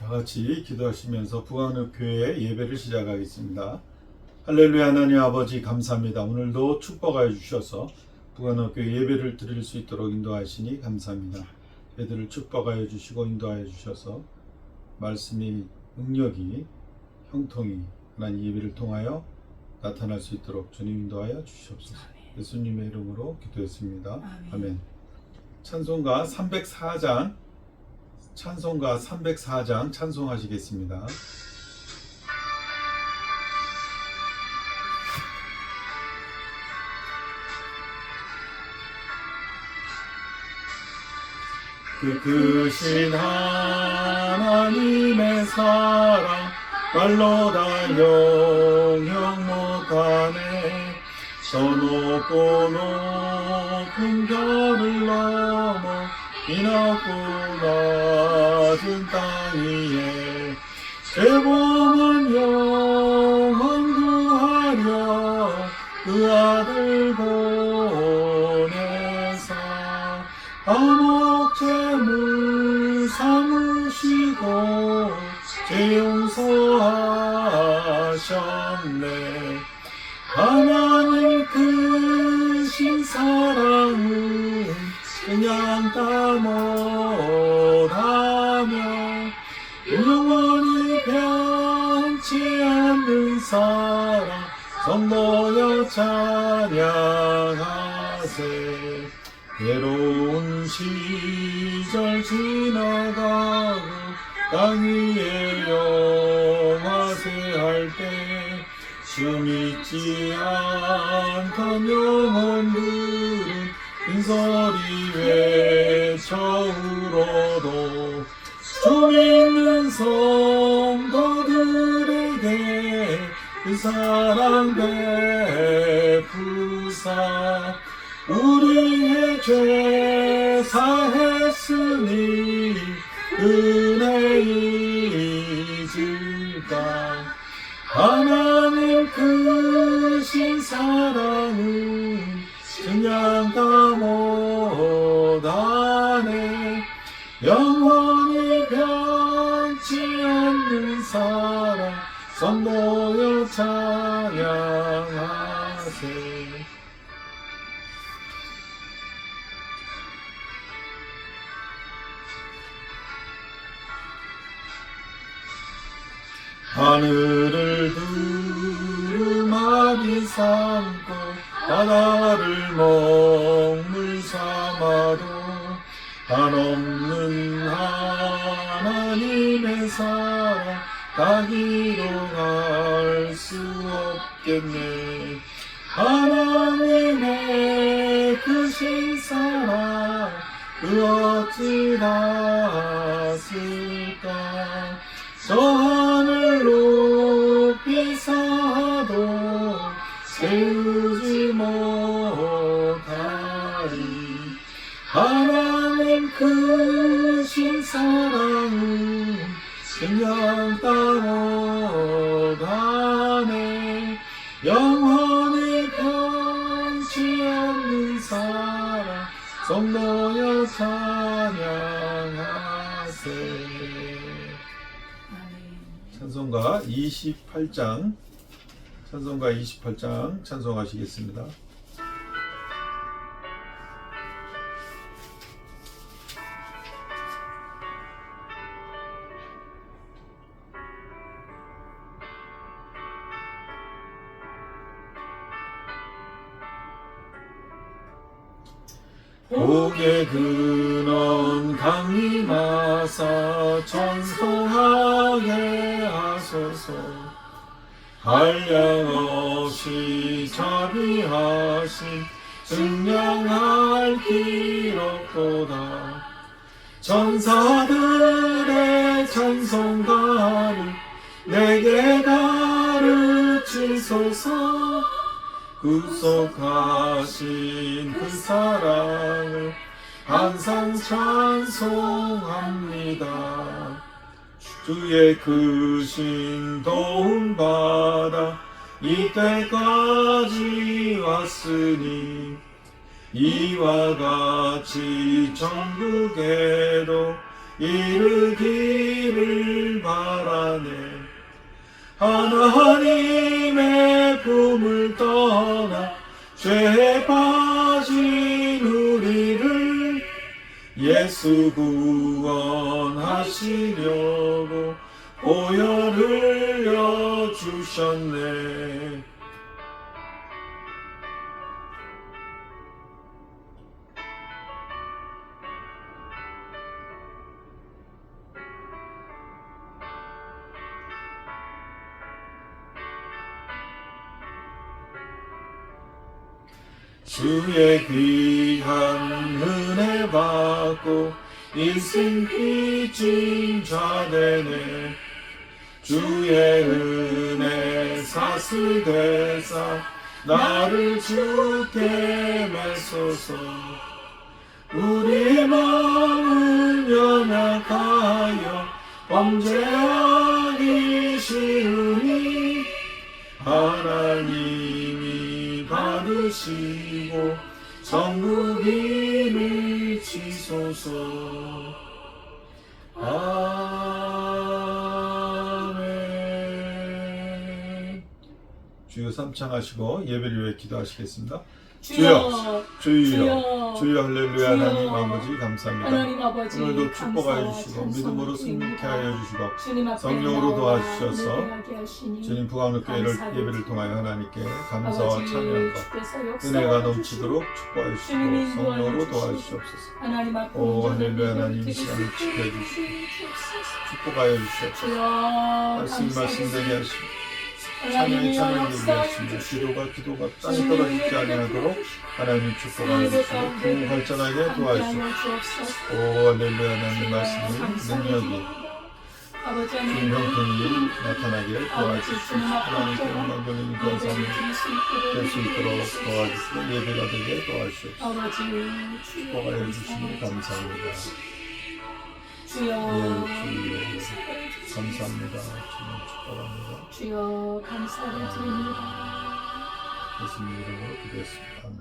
다 같이 기도하시면서 부안읍교회 예배를 시작하겠습니다. 할렐루야. 하나님 아버지 감사합니다. 오늘도 축복하여 주셔서 부안읍교회 예배를 드릴 수 있도록 인도하시니 감사합니다. 예배를 축복하여 주시고 인도하여 주셔서 말씀이 능력이 형통이 하나님 예배를 통하여 나타날 수 있도록 주님 인도하여 주시옵소서. 예수님의 이름으로 기도했습니다. 아멘. 찬송가 304장 찬송하시겠습니다. 그 크신 하나님의 사랑 말로 다 영영 못하네. 저 높고 높은 별을 넘어 이 낮고 낮은 땅 위에 죄범은 영원 구하려 그 아들 보내사 암흑 죄물 삼으시고 죄 용서하셨네. 하나님 크신 사랑은 그냥 다 못하며 영원히 변치 않는 사랑 성도여 찬양하세. 외로운 시절 지나가고 땅 위에 영화세 할 때 주 믿지 않던 영혼들은 빈소리 외쳐 울어도 주 믿는 성도들에게 그 사랑 베푸사 우리의 죄 사했으니 은혜 잊을까. 하나님 크신 사랑은 그냥 다 못하네. 영원히 변치 않는 사랑 성도여 찬양하세. 하늘을 두루마리 삼고 바다를 먹물 삼아도 한없는 하나님의 사랑 다 기록할 수 없겠네. 하나님의 크신 사랑 그 어찌 닿았을까. 저 하늘 높이 사도 세우지 못하리. 하나님 크신 사랑은 그냥 따라가네. 영원히 변치 않는 사랑 성도여 찬양하세. 찬송가 28장 찬송하시겠습니다. 복의 근원 강림하사 천송하게 하소서. 한량없이 자비하신 증량할 길 없도다. 천사들의 찬송가를 내게 가르치소서. 구속하신 그 사랑을 항상 찬송합니다. 주의 크신 도움 받아 이때까지 왔으니 이와 같이 천국에도 이르기를 바라네. 하나님의 품을 떠나 죄에 빠진 우리를 예수 구원하시려고 보혈을 흘려주셨네. 주의 귀한 은혜 받고 인생 빚진 자 되네. 주의 은혜 사슬되사 나를 주께 메소서. 우리 마음은 연약하여 범죄하기 쉬우니 하나님이 받으시고 전부기를 치소서. 아멘. 주여 삼창하시고 예배를 위해 기도하시겠습니다. 주여, 주여, 주여, 할렐루야. 하나님 아버지 감사합니다. 하나님 아버지, 오늘도 축복하여 주시고 믿음으로 승리케 하여 주시고 성령으로 도와주셔서 주님 부강교회를 예배를 통하여 하나님께 감사와 찬양과 은혜가 넘치도록 축복하여 주시고 성령으로 도와주시옵소서. 오 할렐루야. 하나님 이 시간을 지켜주시고 축복하여 주시옵소서. 말씀 되게 하시고 찬양이 되게 하시며 기도가 땅에 떨어지지 아니하도록 하나님 축복하여 주시고 부흥 발전하게 도와주시옵소서. 오 할렐루야. 하나님 말씀의 능력이 주님 형통이 나타나게 도와주시고 하나님께 영광 돌리는 그런 삶이 될 수 있도록 도와주시고 예배가 되게 도와주시옵소서. 축복하여 주시니 감사합니다. 주여, 감사합니다. 주님 축복합니다. 주여 감사를 드립니다. 예수님 이름으로 기도했습니다. 아멘.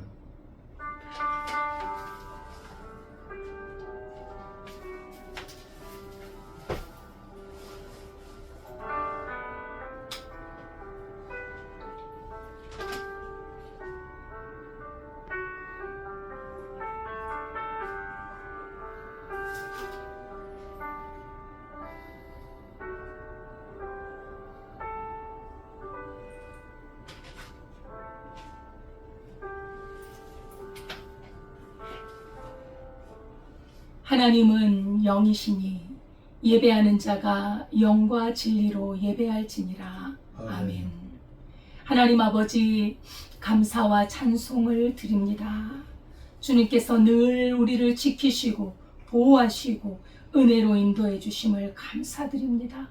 하나님은 영이시니 예배하는 자가 영과 진리로 예배할지니라. 아멘. 하나님 아버지 감사와 찬송을 드립니다. 주님께서 늘 우리를 지키시고 보호하시고 은혜로 인도해 주심을 감사드립니다.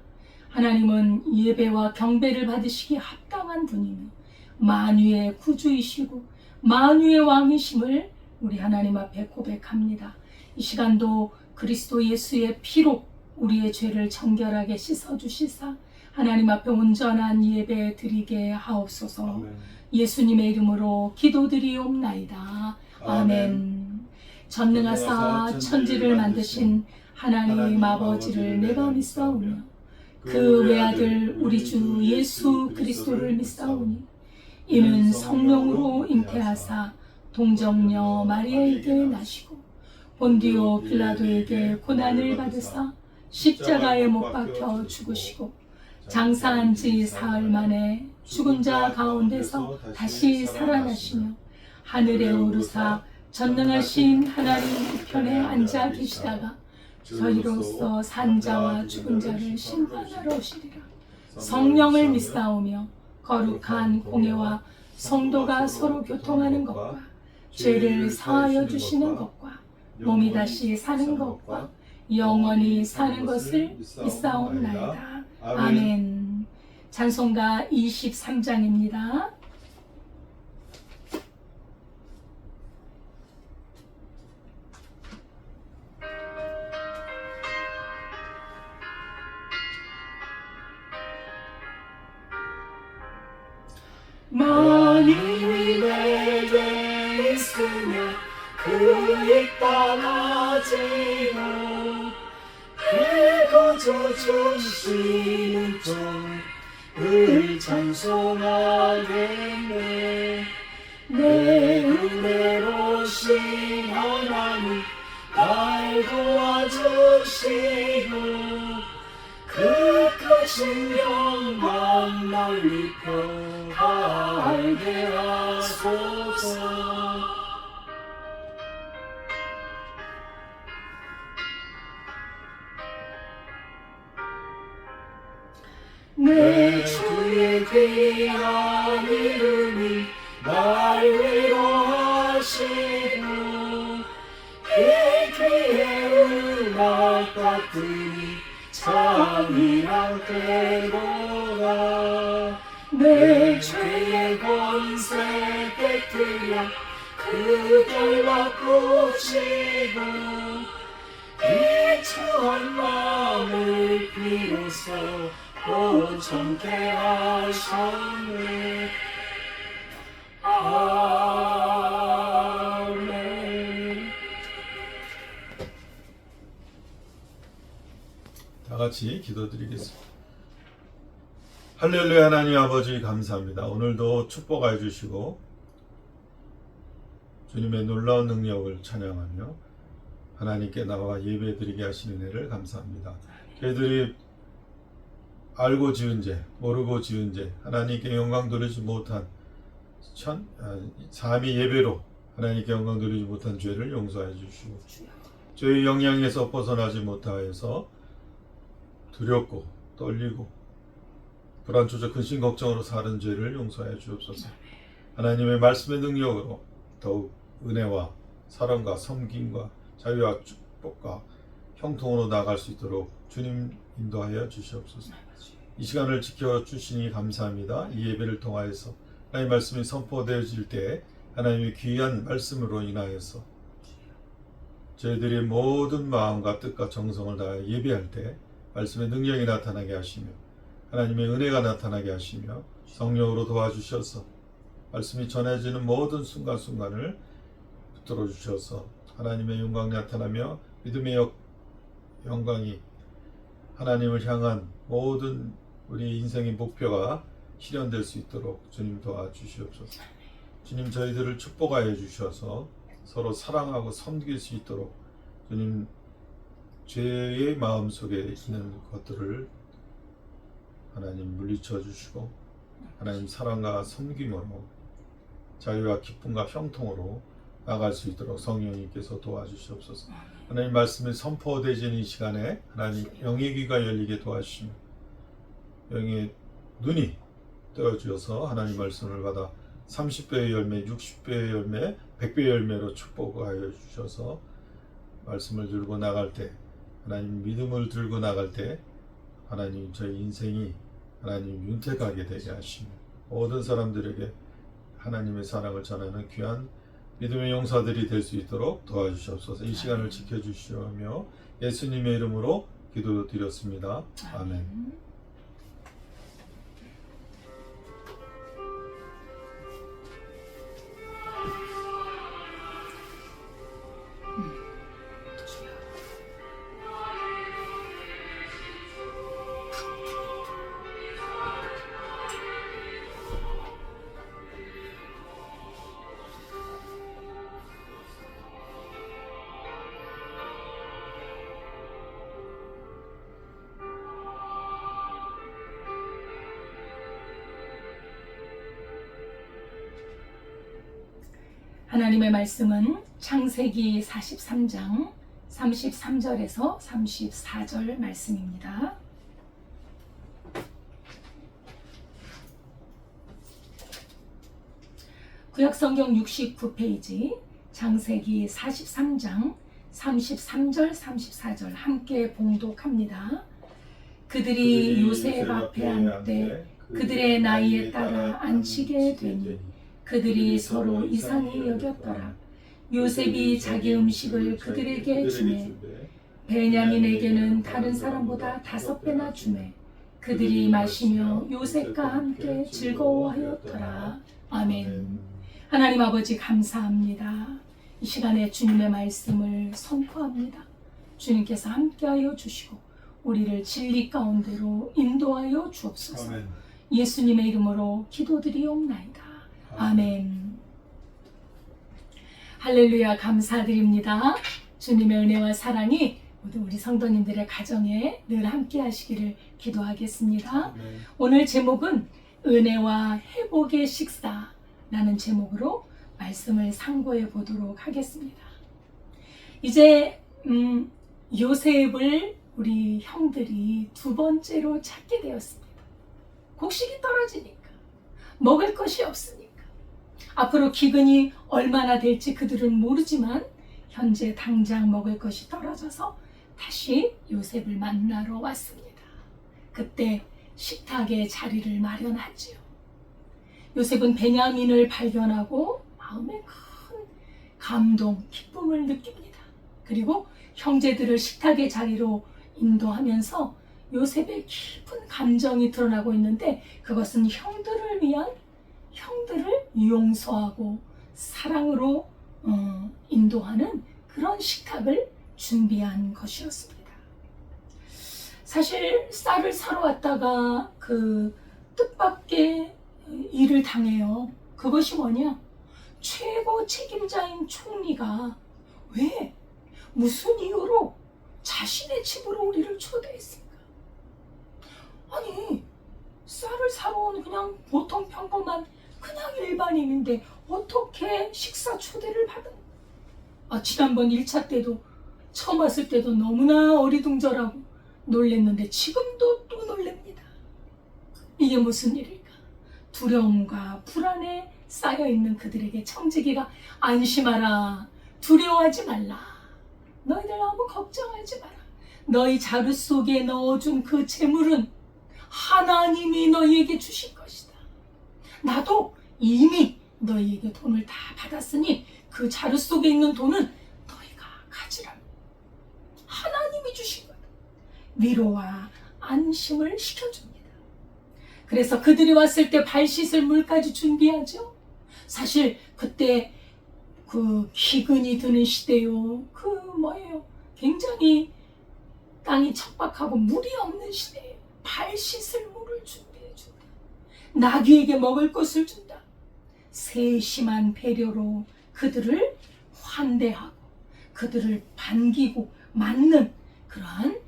하나님은 예배와 경배를 받으시기에 합당한 분이며 만유의 구주이시고 만유의 왕이심을 우리 하나님 앞에 고백합니다. 이 시간도 그리스도 예수의 피로 우리의 죄를 정결하게 씻어주시사 하나님 앞에 온전한 예배 드리게 하옵소서. 아멘. 예수님의 이름으로 기도드리옵나이다. 아멘. 전능하사 천지를 만드신 하나님 아버지를 내가 믿사오며 그 외아들 우리 주 예수 그리스도를 믿사오니 이는 성령으로 잉태하사 동정녀 마리아에게 나시고 본디오 빌라도에게 고난을 받으사 십자가에 못 박혀 죽으시고 장사한 지 사흘 만에 죽은 자 가운데서 다시 살아나시며 하늘에 오르사 전능하신 하나님 우편에 앉아 계시다가 저희로서 산 자와 죽은 자를 심판하러 오시리라. 성령을 믿사오며 거룩한 공예와 성도가 서로 교통하는 것과 죄를 사하여 주시는 것과 몸이 다시 사는 것과 영원히 사는 것을 믿사옵나이다. 아멘. 찬송가 23장입니다. 만일 내게 있으면 그이 떠나지고 거저 주시는 종을 찬송하겠네. 내 은혜로신 하나님 날 도와주시고 그 크신 영광 널리 펴알게 하소서. 내 주의 귀한 이름이 날 위로하시고 이 귀의 음악 같으니 찬이랑 되도다. 내 죄의 권세 깨뜨려 그 결박 고치고 비추한 마음을 비로소 오청케 하셨네. 아멘. 다 같이 기도드리겠습니다. 할렐루야. 하나님 아버지 감사합니다. 오늘도 축복하여 주시고 주님의 놀라운 능력을 찬양하며 하나님께 나와 예배드리게 하시는 은혜를 감사합니다. 저희들이 알고 지은 죄, 모르고 지은 죄, 하나님께 영광 돌리지 못한 삶의 예배로 하나님께 영광 돌리지 못한 죄를 용서해 주시고 죄의 영향에서 벗어나지 못하여서 두렵고 떨리고 불안조차 근심 걱정으로 사는 죄를 용서해 주옵소서. 하나님의 말씀의 능력으로 더욱 은혜와 사랑과 섬김과 자유와 축복과 형통으로 나아갈 수 있도록 주님 인도하여 주시옵소서. 이 시간을 지켜주시니 감사합니다. 이 예배를 통하여서 하나님의 말씀이 선포되어질 때 하나님의 귀한 말씀으로 인하여서 저희들의 모든 마음과 뜻과 정성을 다해 예배할 때 말씀의 능력이 나타나게 하시며 하나님의 은혜가 나타나게 하시며 성령으로 도와주셔서 말씀이 전해지는 모든 순간순간을 붙들어 주셔서 하나님의 영광이 나타나며 믿음의 영광이 하나님을 향한 모든 우리 인생의 목표가 실현될 수 있도록 주님 도와주시옵소서. 주님 저희들을 축복하여 주셔서 서로 사랑하고 섬길 수 있도록 주님 죄의 마음속에 있는 것들을 하나님 물리쳐 주시고 하나님 사랑과 섬김으로 자유와 기쁨과 형통으로 나갈 수 있도록 성령님께서 도와주시옵소서. 하나님 말씀이 선포되지는 이 시간에 하나님 영의 귀가 열리게 도와주시며 영의 눈이 떠주셔서 하나님 말씀을 받아 30배의 열매, 60배의 열매, 100배의 열매로 축복하여 주셔서 말씀을 들고 나갈 때 하나님 믿음을 들고 나갈 때 하나님 저희 인생이 하나님 윤택하게 되게 하시며 모든 사람들에게 하나님의 사랑을 전하는 귀한 믿음의 용사들이 될 수 있도록 도와주시옵소서. 이 시간을 지켜주시며 예수님의 이름으로 기도드렸습니다. 아멘. 하나님의 말씀은 창세기 43장 33절에서 34절 말씀입니다. 구약성경 69페이지 창세기 43장 33절 34절 함께 봉독합니다. 그들이 요셉 앞에 앉되 그들의 나이에 따라 앉히게 되니 그들이 서로 이상히 여겼더라. 요셉이 자기 음식을 그들에게 주매 베냐민에게는 다른 사람보다 5배나 주매 그들이 마시며 요셉과 함께 즐거워하였더라. 아멘. 하나님 아버지 감사합니다. 이 시간에 주님의 말씀을 선포합니다. 주님께서 함께하여 주시고 우리를 진리 가운데로 인도하여 주옵소서. 아멘. 예수님의 이름으로 기도드리옵나이다. 아멘. 할렐루야. 감사드립니다. 주님의 은혜와 사랑이 모두 우리 성도님들의 가정에 늘 함께 하시기를 기도하겠습니다. 아멘. 오늘 제목은 은혜와 회복의 식사라는 제목으로 말씀을 상고해 보도록 하겠습니다. 이제 요셉을 우리 형들이 두 번째로 찾게 되었습니다. 곡식이 떨어지니까, 먹을 것이 없으니까, 앞으로 기근이 얼마나 될지 그들은 모르지만 현재 당장 먹을 것이 떨어져서 다시 요셉을 만나러 왔습니다. 그때 식탁에 자리를 마련하지요. 요셉은 베냐민을 발견하고 마음에 큰 감동, 기쁨을 느낍니다. 그리고 형제들을 식탁의 자리로 인도하면서 요셉의 깊은 감정이 드러나고 있는데, 그것은 형들을 위한, 형들을 용서하고 사랑으로 인도하는 그런 식탁을 준비한 것이었습니다. 사실 쌀을 사러 왔다가 그 뜻밖의 일을 당해요. 그것이 뭐냐? 최고 책임자인 총리가 왜, 무슨 이유로 자신의 집으로 우리를 초대했을까? 아니, 쌀을 사러 온 그냥 보통 평범한 그냥 일반인인데 어떻게 식사 초대를 받은? 지난번 1차 때도, 처음 왔을 때도 너무나 어리둥절하고 놀랬는데 지금도 또 놀랍니다. 이게 무슨 일일까? 두려움과 불안에 쌓여있는 그들에게 청지기가 안심하라, 두려워하지 말라, 너희들 아무 걱정하지 마라, 너희 자루 속에 넣어준 그 재물은 하나님이 너희에게 주실 것이다. 나도 이미 너희에게 돈을 다 받았으니 그 자루 속에 있는 돈은 너희가 가지라. 하나님이 주신 거다. 위로와 안심을 시켜줍니다. 그래서 그들이 왔을 때 발 씻을 물까지 준비하죠. 사실 그때 그 기근이 드는 시대요. 굉장히 땅이 척박하고 물이 없는 시대에 발 씻을 물을 준비해 준다. 나귀에게 먹을 것을 준다. 세심한 배려로 그들을 환대하고 그들을 반기고 맞는 그러한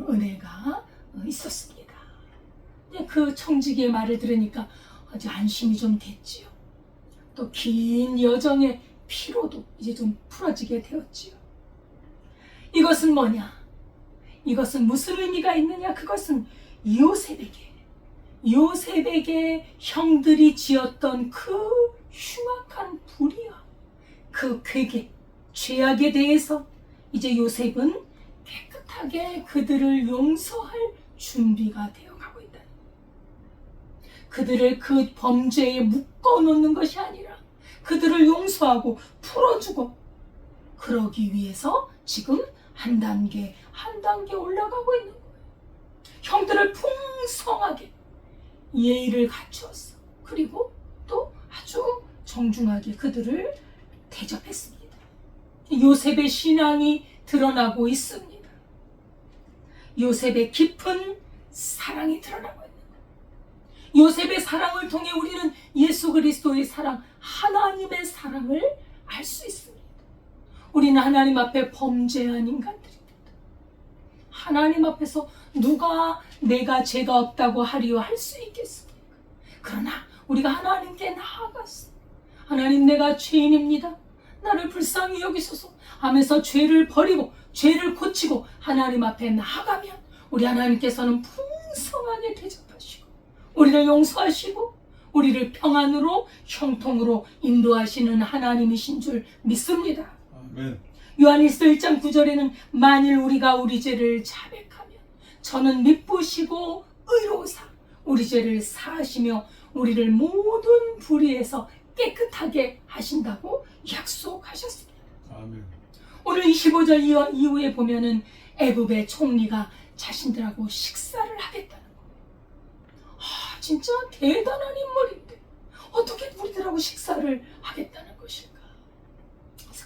은혜가 있었습니다. 그 청지기의 말을 들으니까 아주 안심이 좀 됐지요. 또 긴 여정의 피로도 이제 좀 풀어지게 되었지요. 이것은 뭐냐? 이것은 무슨 의미가 있느냐? 그것은 요셉에게 형들이 지었던 그 흉악한 불의와 그 괴계, 죄악에 대해서 이제 요셉은 깨끗하게 그들을 용서할 준비가 되어가고 있다. 그들을 그 범죄에 묶어놓는 것이 아니라 그들을 용서하고 풀어주고, 그러기 위해서 지금 한 단계 올라가고 있는 거예요. 형들을 풍성하게 예의를 갖추었어. 그리고 또 아주 정중하게 그들을 대접했습니다. 요셉의 신앙이 드러나고 있습니다. 요셉의 깊은 사랑이 드러나고 있는 거예요. 요셉의 사랑을 통해 우리는 예수 그리스도의 사랑, 하나님의 사랑을 알 수 있습니다. 우리는 하나님 앞에 범죄한 인간들입니다. 하나님 앞에서 누가 내가 죄가 없다고 하리요 할 수 있겠습니까? 그러나 우리가 하나님께 나아갔어. 하나님, 내가 죄인입니다. 나를 불쌍히 여기소서 하면서 죄를 버리고 죄를 고치고 하나님 앞에 나아가면 우리 하나님께서는 풍성하게 대접하시고 우리를 용서하시고 우리를 평안으로 형통으로 인도하시는 하나님이신 줄 믿습니다. 아멘. 요한일서 1장 9절에는 만일 우리가 우리 죄를 자백하면 저는 미쁘시고 의로우사 우리 죄를 사하시며 우리를 모든 불의에서 깨끗하게 하신다고 약속하셨습니다. 아멘. 오늘 25절 이후에 보면은 애굽의 총리가 자신들하고 식사를 하겠다는 거예요. 진짜 대단한 인물인데 어떻게 우리들하고 식사를 하겠다는 것일까?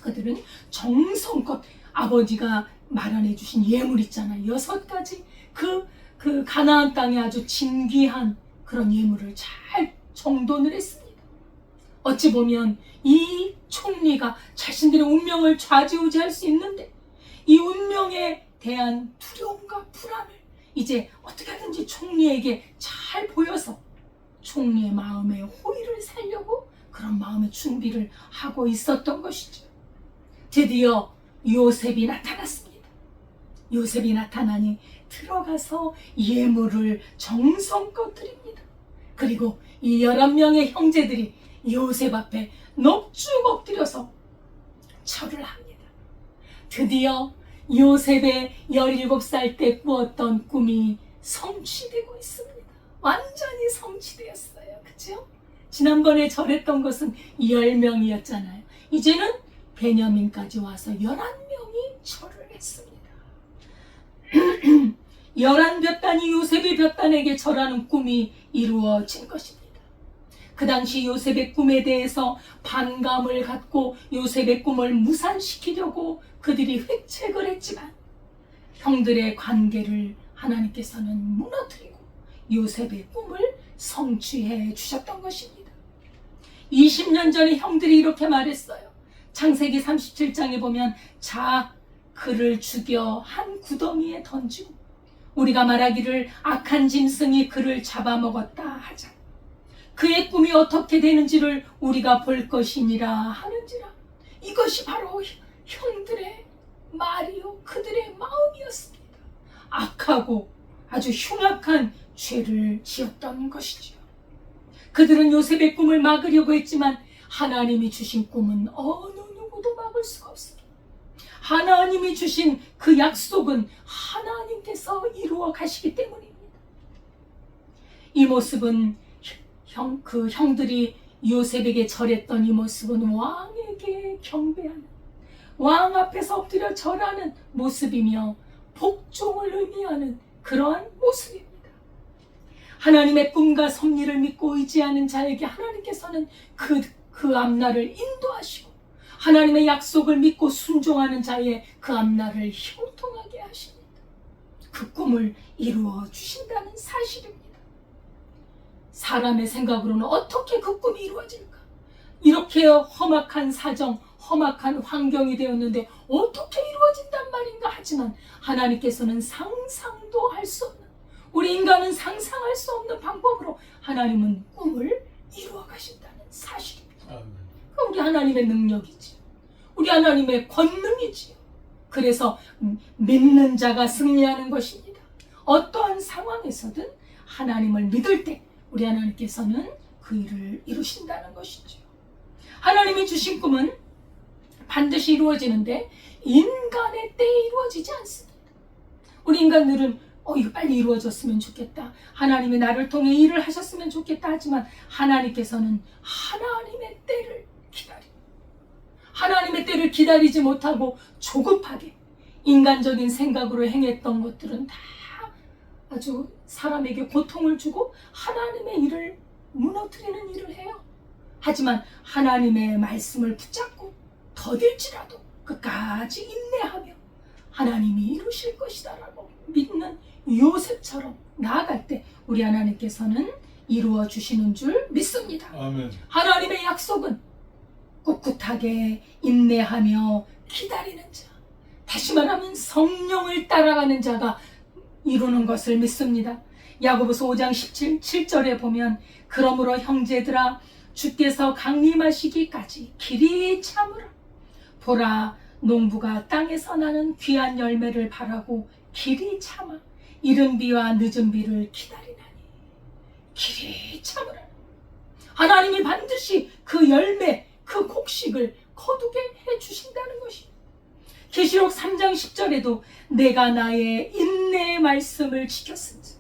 그들은 정성껏 아버지가 마련해 주신 예물 있잖아요. 6가지 그 가나안 땅에 아주 진귀한 그런 예물을 잘 정돈을 했습니다. 어찌 보면 이 총리가 자신들의 운명을 좌지우지할 수 있는데 이 운명에 대한 두려움과 불안을 이제 어떻게든지 총리에게 잘 보여서 총리의 마음에 호의를 살려고 그런 마음의 준비를 하고 있었던 것이죠. 드디어 요셉이 나타났습니다. 요셉이 나타나니 들어가서 예물을 정성껏 드립니다. 그리고 이 11명의 형제들이 요셉 앞에 넙죽 엎드려서 절을 합니다. 드디어 요셉의 17살 때 꾸었던 꿈이 성취되고 있습니다. 완전히 성취되었어요. 그죠? 지난번에 절했던 것은 10명이었잖아요. 이제는 베냐민까지 와서 11명이 절을 했습니다. 11볕단이 요셉의 볕단에게 절하는 꿈이 이루어진 것입니다. 그 당시 요셉의 꿈에 대해서 반감을 갖고 요셉의 꿈을 무산시키려고 그들이 회책을 했지만 형들의 관계를 하나님께서는 무너뜨리고 요셉의 꿈을 성취해 주셨던 것입니다. 20년 전에 형들이 이렇게 말했어요. 창세기 37장에 보면 자, 그를 죽여 한 구덩이에 던지고 우리가 말하기를 악한 짐승이 그를 잡아먹었다 하자. 그의 꿈이 어떻게 되는지를 우리가 볼 것이니라 하는지라. 이것이 바로 형들의 말이요 그들의 마음이었습니다. 악하고 아주 흉악한 죄를 지었던 것이지요. 그들은 요셉의 꿈을 막으려고 했지만 하나님이 주신 꿈은 어느 누구도 막을 수가 없습니다. 하나님이 주신 그 약속은 하나님께서 이루어 가시기 때문입니다. 이 모습은 그 형들이 요셉에게 절했던 이 모습은 왕에게 경배하는, 왕 앞에서 엎드려 절하는 모습이며 복종을 의미하는 그러한 모습입니다. 하나님의 꿈과 섭리를 믿고 의지하는 자에게 하나님께서는 그 앞날을 인도하시고 하나님의 약속을 믿고 순종하는 자의 그 앞날을 형통하게 하십니다. 그 꿈을 이루어 주신다는 사실입니다. 사람의 생각으로는 어떻게 그 꿈이 이루어질까? 이렇게 험악한 사정, 험악한 환경이 되었는데 어떻게 이루어진단 말인가 하지만 하나님께서는 상상도 할 수 없는, 우리 인간은 상상할 수 없는 방법으로 하나님은 꿈을 이루어 가신다는 사실입니다. 그 우리 하나님의 능력이지요. 우리 하나님의 권능이지요. 그래서 믿는 자가 승리하는 것입니다. 어떠한 상황에서든 하나님을 믿을 때 우리 하나님께서는 그 일을 이루신다는 것이죠. 하나님이 주신 꿈은 반드시 이루어지는데 인간의 때에 이루어지지 않습니다. 우리 인간들은 이거 빨리 이루어졌으면 좋겠다, 하나님이 나를 통해 일을 하셨으면 좋겠다 하지만 하나님께서는 하나님의 때를 기다립니다. 하나님의 때를 기다리지 못하고 조급하게 인간적인 생각으로 행했던 것들은 다 아주 사람에게 고통을 주고 하나님의 일을 무너뜨리는 일을 해요. 하지만 하나님의 말씀을 붙잡고 더딜지라도 끝까지 인내하며 하나님이 이루실 것이다 라고 믿는 요셉처럼 나아갈 때 우리 하나님께서는 이루어 주시는 줄 믿습니다. 아멘. 하나님의 약속은 꿋꿋하게 인내하며 기다리는 자, 다시 말하면 성령을 따라가는 자가 이루는 것을 믿습니다. 야고보서 5장 7절에 보면 그러므로 형제들아 주께서 강림하시기까지 길이 참으라. 보라 농부가 땅에서 나는 귀한 열매를 바라고 길이 참아 이른 비와 늦은 비를 기다리나니 길이 참으라. 하나님이 반드시 그 열매, 그 곡식을 거두게 해주신다는 것입니다. 계시록 3장 10절에도 내가 나의 인내의 말씀을 지켰은지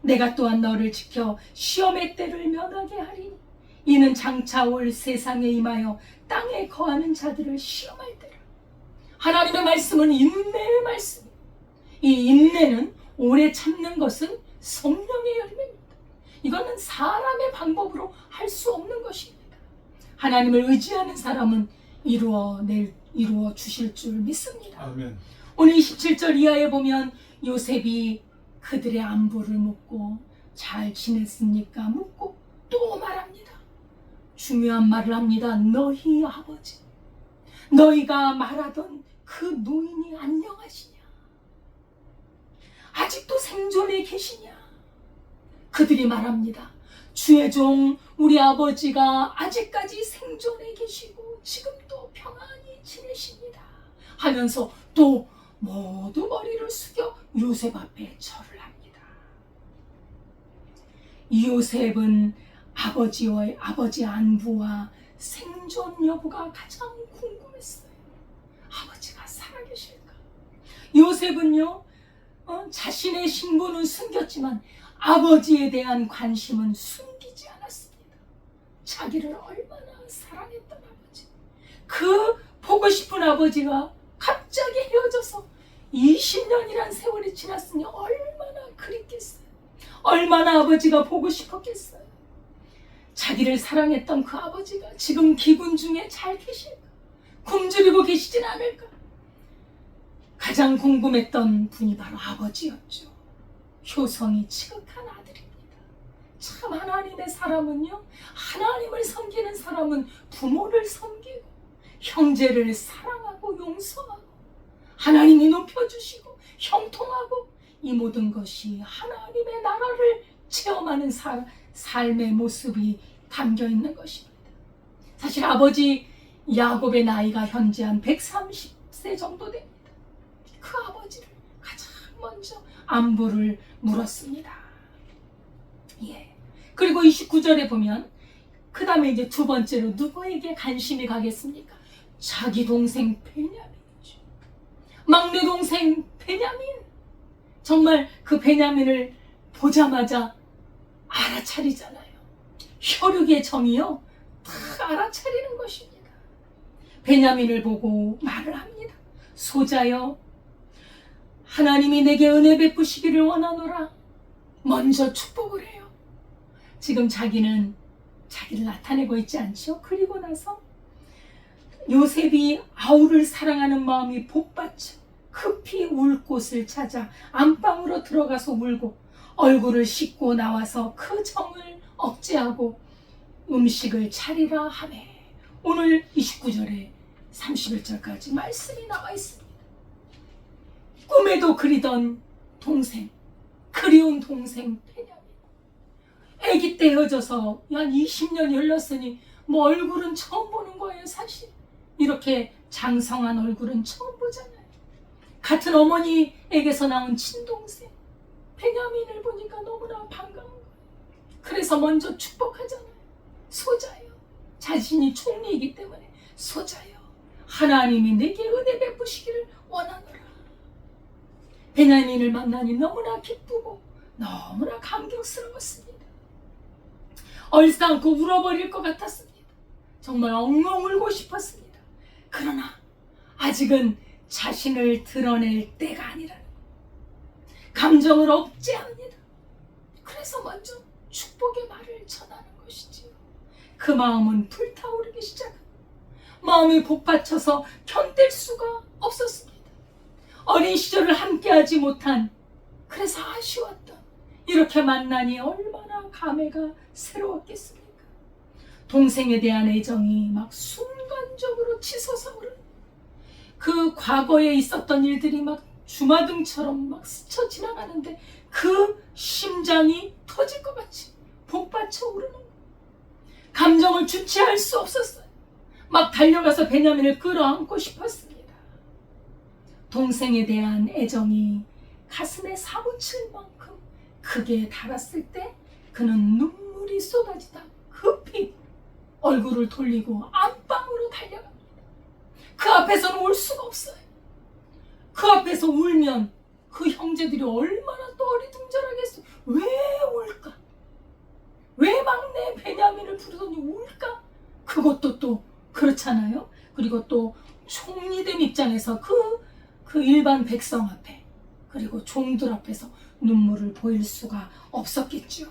내가 또한 너를 지켜 시험의 때를 면하게 하리니 이는 장차 올 세상에 임하여 땅에 거하는 자들을 시험할 때라. 하나님의 말씀은 인내의 말씀입니다. 이 인내는 오래 참는 것은 성령의 열매입니다. 이거는 사람의 방법으로 할 수 없는 것입니다. 하나님을 의지하는 사람은 이루어 주실 줄 믿습니다. 아멘. 오늘 27절 이하에 보면 요셉이 그들의 안부를 묻고 잘 지냈습니까? 묻고 또 말합니다. 중요한 말을 합니다. 너희 아버지, 너희가 말하던 그 노인이 안녕하시냐? 아직도 생존해 계시냐? 그들이 말합니다. 주의 종 우리 아버지가 아직까지 생존해 계시고 지금도 평안히 지내십니다 하면서 또 모두 머리를 숙여 요셉 앞에 절을 합니다. 요셉은 아버지 안부와 생존 여부가 가장 궁금했어요. 아버지가 살아계실까? 요셉은요, 자신의 신분은 숨겼지만 아버지에 대한 관심은 숨기지 않았습니다. 자기를 얼마나 사랑했던 아버지, 그 보고 싶은 아버지가 갑자기 헤어져서 20년이란 세월이 지났으니 얼마나 그립겠어요. 얼마나 아버지가 보고 싶었겠어요. 자기를 사랑했던 그 아버지가 지금 기분 중에 잘 계실까? 굶주리고 계시진 않을까? 가장 궁금했던 분이 바로 아버지였죠. 효성이 지극한 아들입니다. 참 하나님의 사람은요, 하나님을 섬기는 사람은 부모를 섬기고 형제를 사랑하고 용서하고 하나님이 높여주시고 형통하고 이 모든 것이 하나님의 나라를 체험하는 삶의 모습이 담겨 있는 것입니다. 사실 아버지 야곱의 나이가 현재 한 130세 정도 됩니다. 그 아버지를 가장 먼저 안부를 물었습니다. 예. 그리고 29절에 보면 그 다음에 이제 두 번째로 누구에게 관심이 가겠습니까? 자기 동생 베냐민이죠. 막내 동생 베냐민. 정말 그 베냐민을 보자마자 알아차리잖아요. 혈육의 정이요, 다 알아차리는 것입니다. 베냐민을 보고 말을 합니다. 소자여, 하나님이 내게 은혜 베푸시기를 원하노라. 먼저 축복을 해요. 지금 자기는 자기를 나타내고 있지 않죠? 그리고 나서 요셉이 아우를 사랑하는 마음이 복받쳐 급히 울 곳을 찾아 안방으로 들어가서 울고 얼굴을 씻고 나와서 그 정을 억제하고 음식을 차리라 하매. 오늘 29절에 31절까지 말씀이 나와 있습니다. 꿈에도 그리던 동생, 그리운 동생 베냐민. 아기 때 헤어져서 한 20년이 흘렀으니 뭐 얼굴은 처음 보는 거예요. 사실 이렇게 장성한 얼굴은 처음 보잖아요. 같은 어머니에게서 나온 친동생 베냐민을 보니까 너무나 반가운 거예요. 그래서 먼저 축복하잖아요. 소자여, 자신이 총리이기 때문에 소자여, 하나님이 내게 은혜 베푸시기를 원하노라. 베냐민을 만나니 너무나 기쁘고 너무나 감격스러웠습니다. 얼싸안고 울어버릴 것 같았습니다. 정말 엉엉 울고 싶었습니다. 그러나 아직은 자신을 드러낼 때가 아니라는 것. 감정을 억제합니다. 그래서 먼저 축복의 말을 전하는 것이지요. 그 마음은 불타오르기 시작합니다. 마음이 복받쳐서 견딜 수가 없었습니다. 어린 시절을 함께하지 못한, 그래서 아쉬웠던, 이렇게 만나니 얼마나 감회가 새로웠겠습니까? 동생에 대한 애정이 막 순간적으로 치솟아 오르는, 그 과거에 있었던 일들이 막 주마등처럼 막 스쳐 지나가는데 그 심장이 터질 것 같이 복받쳐 오르는 거예요. 감정을 주체할 수 없었어요. 막 달려가서 베냐민을 끌어안고 싶었습니다. 동생에 대한 애정이 가슴에 사무칠 만큼 크게 달았을 때 그는 눈물이 쏟아지다 급히 얼굴을 돌리고 안방으로 달려갑니다. 그 앞에서는 울 수가 없어요. 그 앞에서 울면 그 형제들이 얼마나 또 어리둥절하겠어요. 왜 울까? 왜 막내 베냐민을 부르더니 울까? 그것도 또 그렇잖아요. 그리고 또 총리된 입장에서 그 일반 백성 앞에, 그리고 종들 앞에서 눈물을 보일 수가 없었겠죠.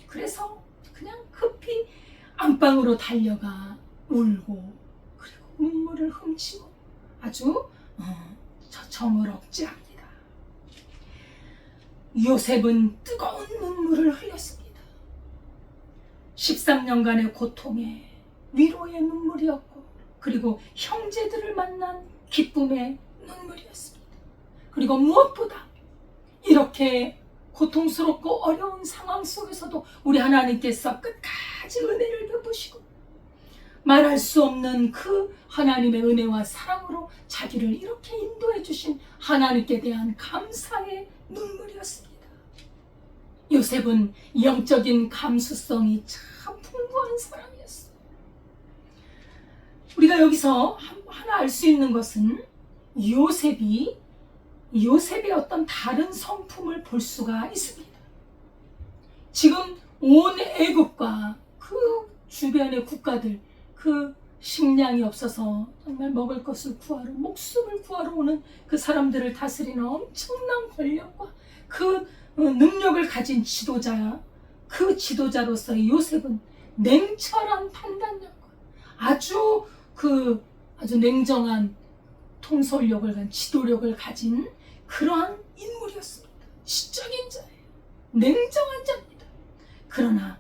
그래서 그냥 급히 안방으로 달려가 울고, 그리고 눈물을 훔치고 아주 저 정을 억제합니다. 요셉은 뜨거운 눈물을 흘렸습니다. 13년간의 고통에 위로의 눈물이었고, 그리고 형제들을 만난 기쁨의 눈물이었습니다. 그리고 무엇보다 이렇게 고통스럽고 어려운 상황 속에서도 우리 하나님께서 끝까지 은혜를 베푸시고 말할 수 없는 그 하나님의 은혜와 사랑으로 자기를 이렇게 인도해 주신 하나님께 대한 감사의 눈물이었습니다. 요셉은 영적인 감수성이 참 풍부한 사람이었어요. 우리가 여기서 하나 알 수 있는 것은 요셉의 어떤 다른 성품을 볼 수가 있습니다. 지금 온 애국과 그 주변의 국가들, 그 식량이 없어서 정말 먹을 것을 구하러, 목숨을 구하러 오는 그 사람들을 다스리는 엄청난 권력과 그 능력을 가진 그 지도자로서의 요셉은 냉철한 판단력과 아주 냉정한 통솔력을 가진, 지도력을 가진 그러한 인물이었습니다. 지적인 자예요. 냉정한 자입니다. 그러나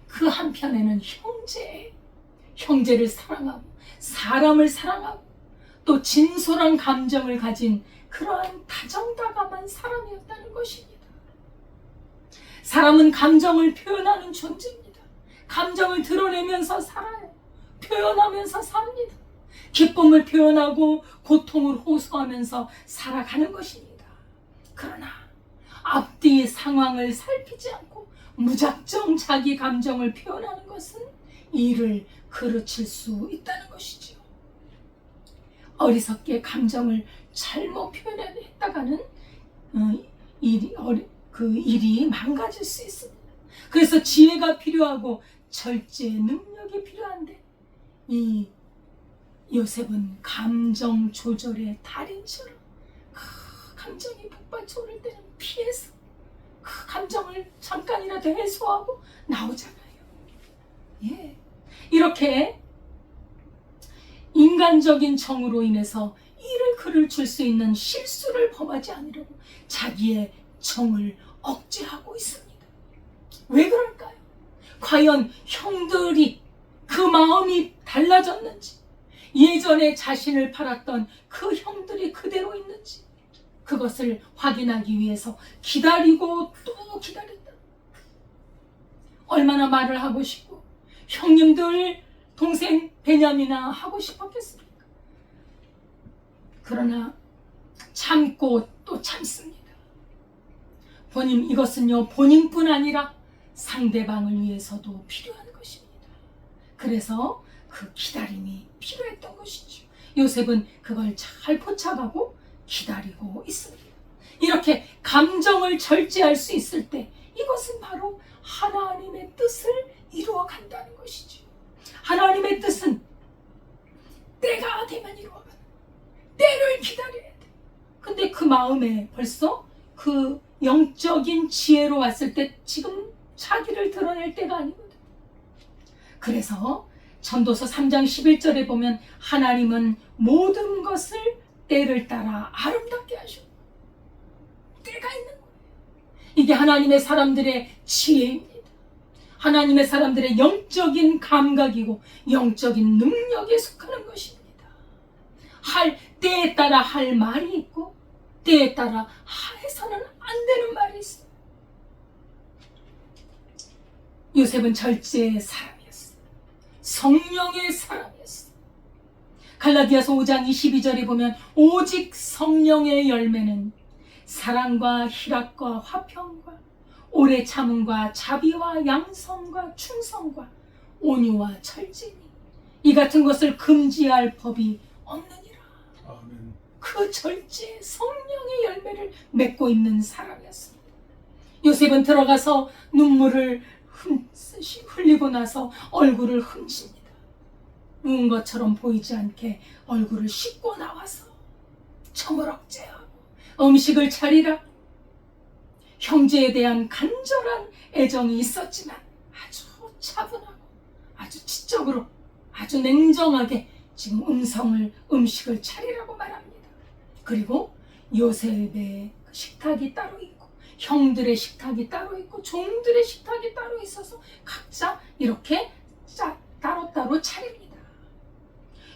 그 한편에는 형제를 사랑하고 사람을 사랑하고 또 진솔한 감정을 가진 그러한 다정다감한 사람이었다는 것입니다. 사람은 감정을 표현하는 존재입니다. 감정을 드러내면서 살아요. 표현하면서 삽니다. 기쁨을 표현하고 고통을 호소하면서 살아가는 것입니다. 그러나 앞뒤 상황을 살피지 않고 무작정 자기 감정을 표현하는 것은 이를 그르칠 수 있다는 것이지요. 어리석게 감정을 잘못 표현했다가는 그 일이 망가질 수 있습니다. 그래서 지혜가 필요하고 절제 능력이 필요한데 이 요셉은 감정 조절의 달인처럼 감정이 북받쳐 오를 때는 피해서 그 감정을 잠깐이라도 해소하고 나오잖아요. 예. 이렇게 인간적인 정으로 인해서 이를 그르칠 수 있는 실수를 범하지 않으려고 자기의 정을 억제하고 있습니다. 왜 그럴까요? 과연 형들이 그 마음이 달라졌는지, 예전에 자신을 팔았던 그 형들이 그대로 있는지 그것을 확인하기 위해서 기다리고 또 기다렸다. 얼마나 말을 하고 싶고 형님들 동생 베냐민아 하고 싶었겠습니까? 그러나 참고 또 참습니다. 이것은요 본인뿐 아니라 상대방을 위해서도 필요한 것입니다. 그래서 그 기다림이 필요했던 것이죠. 요셉은 그걸 잘 포착하고 기다리고 있습니다. 이렇게 감정을 절제할 수 있을 때 이것은 바로 하나님의 뜻을 이루어 간다는 것이죠. 하나님의 뜻은 때가 되면 이루어가는, 때를 기다려야 돼. 근데 그 마음에 벌써 그 영적인 지혜로 왔을 때 지금 자기를 드러낼 때가 아니거든. 그래서 전도서 3장 11절에 보면 하나님은 모든 것을 때를 따라 아름답게 하시고 때가 있는 거예요. 이게 하나님의 사람들의 지혜입니다. 하나님의 사람들의 영적인 감각이고 영적인 능력에 속하는 것입니다. 때에 따라 할 말이 있고 때에 따라 해서는 안 되는 말이 있어요. 요셉은 절제의 사람이었어요. 성령의 사람이었어요. 갈라디아서 5장 22절에 보면 오직 성령의 열매는 사랑과 희락과 화평과 오래 참음과 자비와 양성과 충성과 온유와 절제니 이 같은 것을 금지할 법이 없느니라. 아멘. 그 절제 성령의 열매를 맺고 있는 사람이었습니다. 요셉은 들어가서 눈물을 흘리고 나서 얼굴을 훔칩니다. 우은 것처럼 보이지 않게 얼굴을 씻고 나와서 정을 억제하고 음식을 차리라. 형제에 대한 간절한 애정이 있었지만 아주 차분하고 아주 지적으로 아주 냉정하게 지금 음식을 차리라고 말합니다. 그리고 요셉의 식탁이 따로 있고 형들의 식탁이 따로 있고 종들의 식탁이 따로 있어서 각자 이렇게 따로따로 차립니다.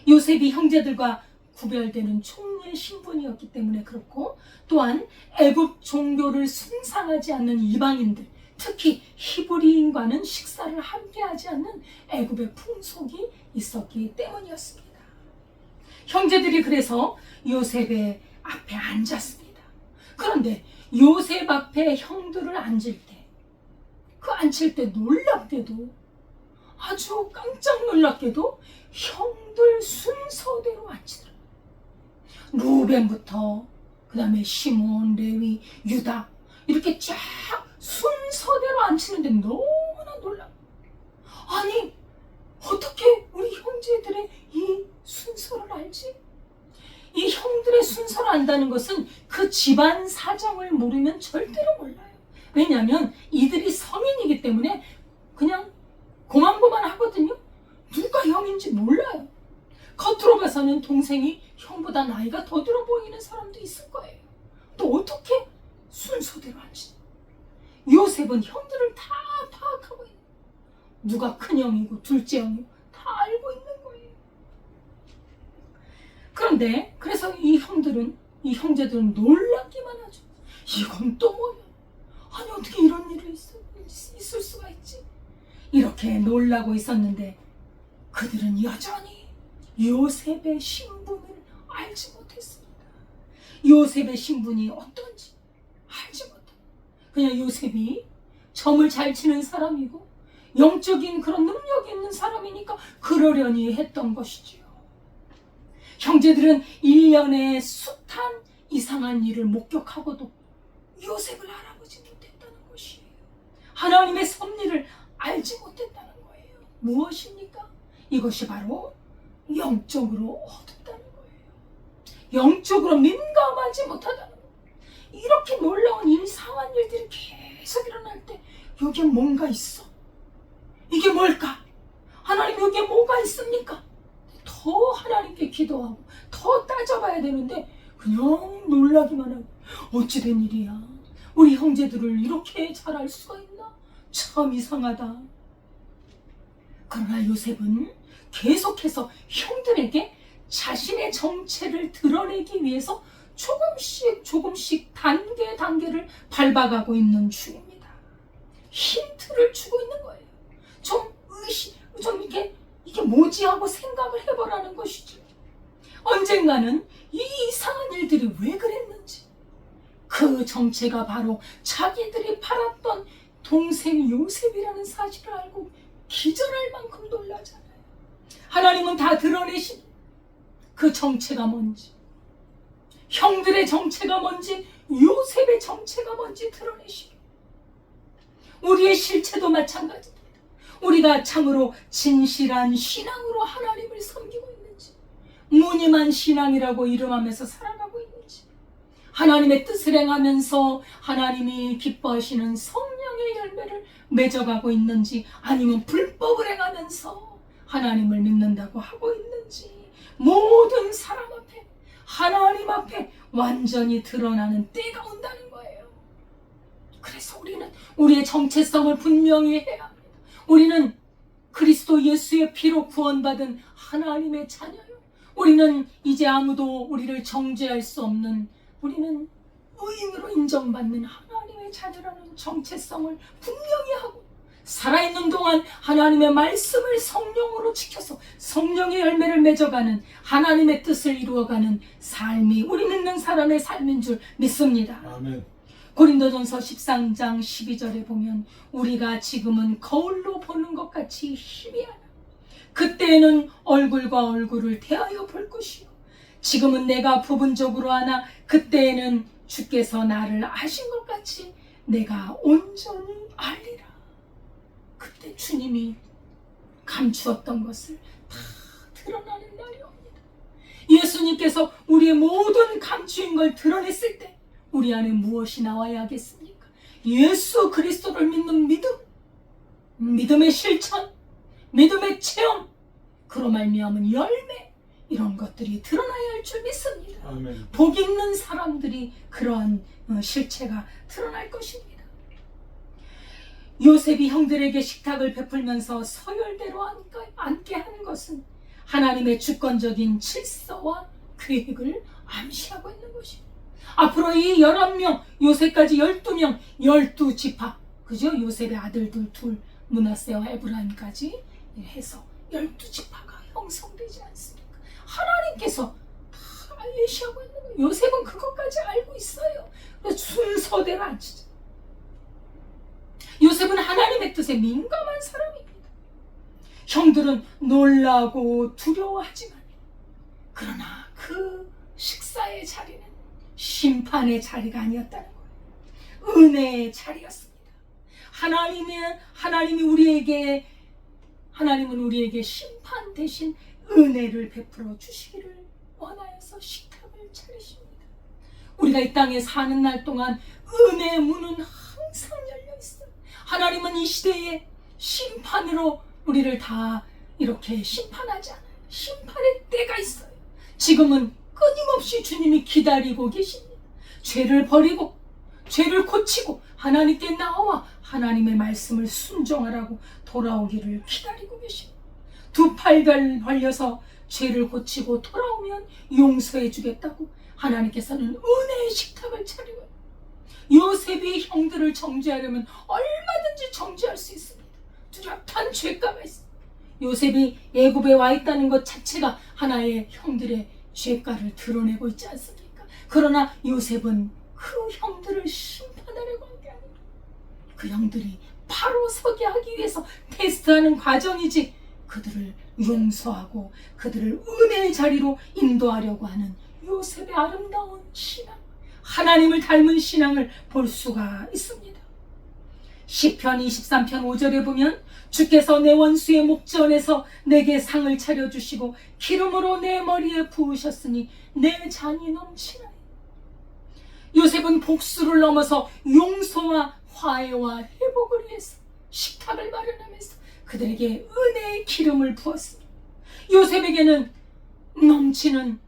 요셉이 형제들과 구별되는 총리의 신분이었기 때문에 그렇고, 또한 애굽 종교를 숭상하지 않는 이방인들, 특히 히브리인과는 식사를 함께하지 않는 애굽의 풍속이 있었기 때문이었습니다. 형제들이 그래서 요셉의 앞에 앉았습니다. 그런데 요셉 앞에 형들을 앉을 때, 앉힐 때 놀랍게도, 아주 깜짝 놀랍게도 형들 순서대로 앉히더라고요. 루벤부터 그 다음에 시몬, 레위, 유다 이렇게 쫙 순서대로 앉히는데 너무나 놀라워. 아니, 어떻게 우리 형제들의 이 순서를 알지? 이 형들의 순서를 안다는 것은 그 집안 사정을 모르면 절대로 몰라요. 왜냐하면 이들이 성인이기 때문에 그냥 고만고만 하거든요. 누가 형인지 몰라요. 겉으로 봐서는 동생이 형보다 나이가 더 들어 보이는 사람도 있을 거예요. 또 어떻게 순서대로 앉지? 요셉은 형들을 다 파악하고 있는, 누가 큰형이고 둘째 형이고 다 알고 있는 거예요. 그런데 그래서 이 형제들은 놀랍기만 하죠. 이건 또 뭐야? 아니, 어떻게 이런 일이 있을 수가 있지? 이렇게 놀라고 있었는데 그들은 여전히 요셉의 신분을 알지 못했습니다. 요셉의 신분이 어떤지 알지 못해요. 그냥 요셉이 점을 잘 치는 사람이고 영적인 그런 능력이 있는 사람이니까 그러려니 했던 것이지요. 형제들은 1년에 숱한 이상한 일을 목격하고도 요셉을 알아보지 못했다는 것이에요. 하나님의 섭리를 알지 못했다는 거예요. 무엇입니까? 이것이 바로 영적으로 어둡다는 거예요. 영적으로 민감하지 못하다는 거예요. 이렇게 놀라운 이상한 일들이 계속 일어날 때 여기에 뭔가 있어. 이게 뭘까? 하나님, 여기에 뭐가 있습니까? 더 하나님께 기도하고 더 따져봐야 되는데 그냥 놀라기만 하고, 어찌된 일이야? 우리 형제들을 이렇게 잘 알 수가 있나? 참 이상하다. 그러나 요셉은 계속해서 형들에게 자신의 정체를 드러내기 위해서 조금씩 단계를 밟아가고 있는 중입니다. 힌트를 주고 있는 거예요. 좀 이게 뭐지 하고 생각을 해보라는 것이죠. 언젠가는 이 이상한 일들이 왜 그랬는지, 그 정체가 바로 자기들이 팔았던 동생 요셉이라는 사실을 알고 기절할 만큼 놀라잖아요. 하나님은 다 드러내신 그 정체가 뭔지, 형들의 정체가 뭔지, 요셉의 정체가 뭔지 드러내시고, 우리의 실체도 마찬가지입니다. 우리가 참으로 진실한 신앙으로 하나님을 섬기고 있는지, 무늬만 신앙이라고 이름하면서 살아가고 있는지, 하나님의 뜻을 행하면서 하나님이 기뻐하시는 성령의 열매를 맺어가고 있는지, 아니면 불법을 행하면서 하나님을 믿는다고 하고 있는지, 모든 사람 앞에, 하나님 앞에 완전히 드러나는 때가 온다는 거예요. 그래서 우리는 우리의 정체성을 분명히 해야 합니다. 우리는 그리스도 예수의 피로 구원받은 하나님의 자녀요. 우리는 이제 아무도 우리를 정죄할 수 없는, 우리는 의인으로 인정받는 하나님의 자녀라는 정체성을 분명히 하고, 살아있는 동안 하나님의 말씀을 성령으로 지켜서 성령의 열매를 맺어가는, 하나님의 뜻을 이루어가는 삶이 우리 믿는 사람의 삶인 줄 믿습니다. 아멘. 고린도전서 13장 12절에 보면, 우리가 지금은 거울로 보는 것 같이 희미하나 그때에는 얼굴과 얼굴을 대하여 볼 것이요, 지금은 내가 부분적으로 하나 그때에는 주께서 나를 아신 것 같이 내가 온전히 알리라. 그때 주님이 감추었던 것을 다 드러나는 날이 옵니다. 예수님께서 우리의 모든 감추인 걸 드러냈을 때 우리 안에 무엇이 나와야 하겠습니까? 예수 그리스도를 믿는 믿음, 믿음의 실천, 믿음의 체험, 그로 말미암은 열매, 이런 것들이 드러나야 할 줄 믿습니다. 아멘. 복 있는 사람들이 그러한 실체가 드러날 것입니다. 요셉이 형들에게 식탁을 베풀면서 서열대로 앉게 하는 것은 하나님의 주권적인 질서와 계획을 암시하고 있는 것입니다. 앞으로 이 11명, 요셉까지 12명, 12지파, 그죠? 요셉의 아들들 둘, 므낫세와 에브라임까지 해서 12지파가 형성되지 않습니까? 하나님께서 다 예시하고 있는 거예요. 요셉은 그것까지 알고 있어요. 순서대로 앉히죠. 요셉은 하나님의 뜻에 민감한 사람입니다. 형들은 놀라고 두려워하지만 그러나 그 식사의 자리는 심판의 자리가 아니었다는 거예요. 은혜의 자리였습니다. 하나님은 우리에게 심판 대신 은혜를 베풀어 주시기를 원하여서 식탁을 차리십니다. 우리가 이 땅에 사는 날 동안 은혜의 문은 항상 열려 있어요. 하나님은 이 시대에 심판으로 우리를 다 이렇게 심판하지 않아요. 심판의 때가 있어요. 지금은 끊임없이 주님이 기다리고 계십니다. 죄를 버리고 죄를 고치고 하나님께 나와 하나님의 말씀을 순종하라고 돌아오기를 기다리고 계십니다. 두 팔을 벌려서 죄를 고치고 돌아오면 용서해 주겠다고 하나님께서는 은혜의 식탁을 차리고 요셉이 형들을 정죄하려면 얼마든지 정죄할 수 있습니다. 뚜렷한 죄가가 있습니다. 요셉이 애굽에 와 있다는 것 자체가 하나의 형들의 죄가를 드러내고 있지 않습니까? 그러나 요셉은 그 형들을 심판하려고 한 게 아닙니다. 그 형들이 바로 서게 하기 위해서 테스트하는 과정이지 그들을 용서하고 그들을 은혜의 자리로 인도하려고 하는 요셉의 아름다운 신앙, 하나님을 닮은 신앙을 볼 수가 있습니다. 시편 23편 5절에 보면 주께서 내 원수의 목전에서 내게 상을 차려주시고 기름으로 내 머리에 부으셨으니 내 잔이 넘치나니. 요셉은 복수를 넘어서 용서와 화해와 회복을 위해서 식탁을 마련하면서 그들에게 은혜의 기름을 부었습니다. 요셉에게는 넘치는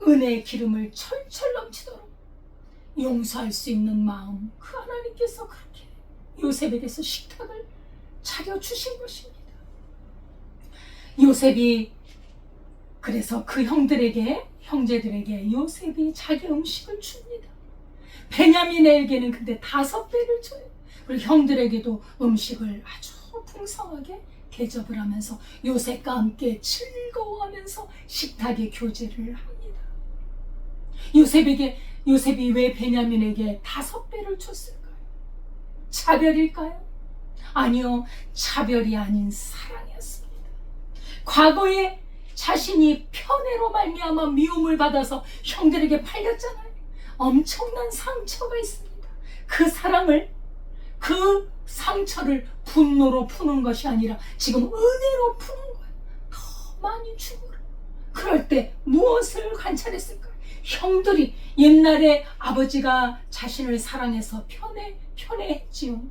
은혜의 기름을 철철 넘치도록 용서할 수 있는 마음, 그 하나님께서 그렇게 요셉에게서 식탁을 차려주신 것입니다. 요셉이 그래서 그 형제들에게 요셉이 자기 음식을 줍니다. 베냐민에게는 근데 5배를 줘요. 그리고 형들에게도 음식을 아주 풍성하게 대접을 하면서 요셉과 함께 즐거워하면서 식탁의 교제를 합니다. 요셉이 왜 베냐민에게 5배를 줬을까요? 차별일까요? 아니요, 차별이 아닌 사랑이었습니다. 과거에 자신이 편애로 말미암아 미움을 받아서 형들에게 팔렸잖아요. 엄청난 상처가 있습니다. 그 상처를 분노로 푸는 것이 아니라 지금 은혜로 푸는 거예요. 더 많이 주고라. 그럴 때 무엇을 관찰했을까요? 형들이 옛날에 아버지가 자신을 사랑해서 편애했지요.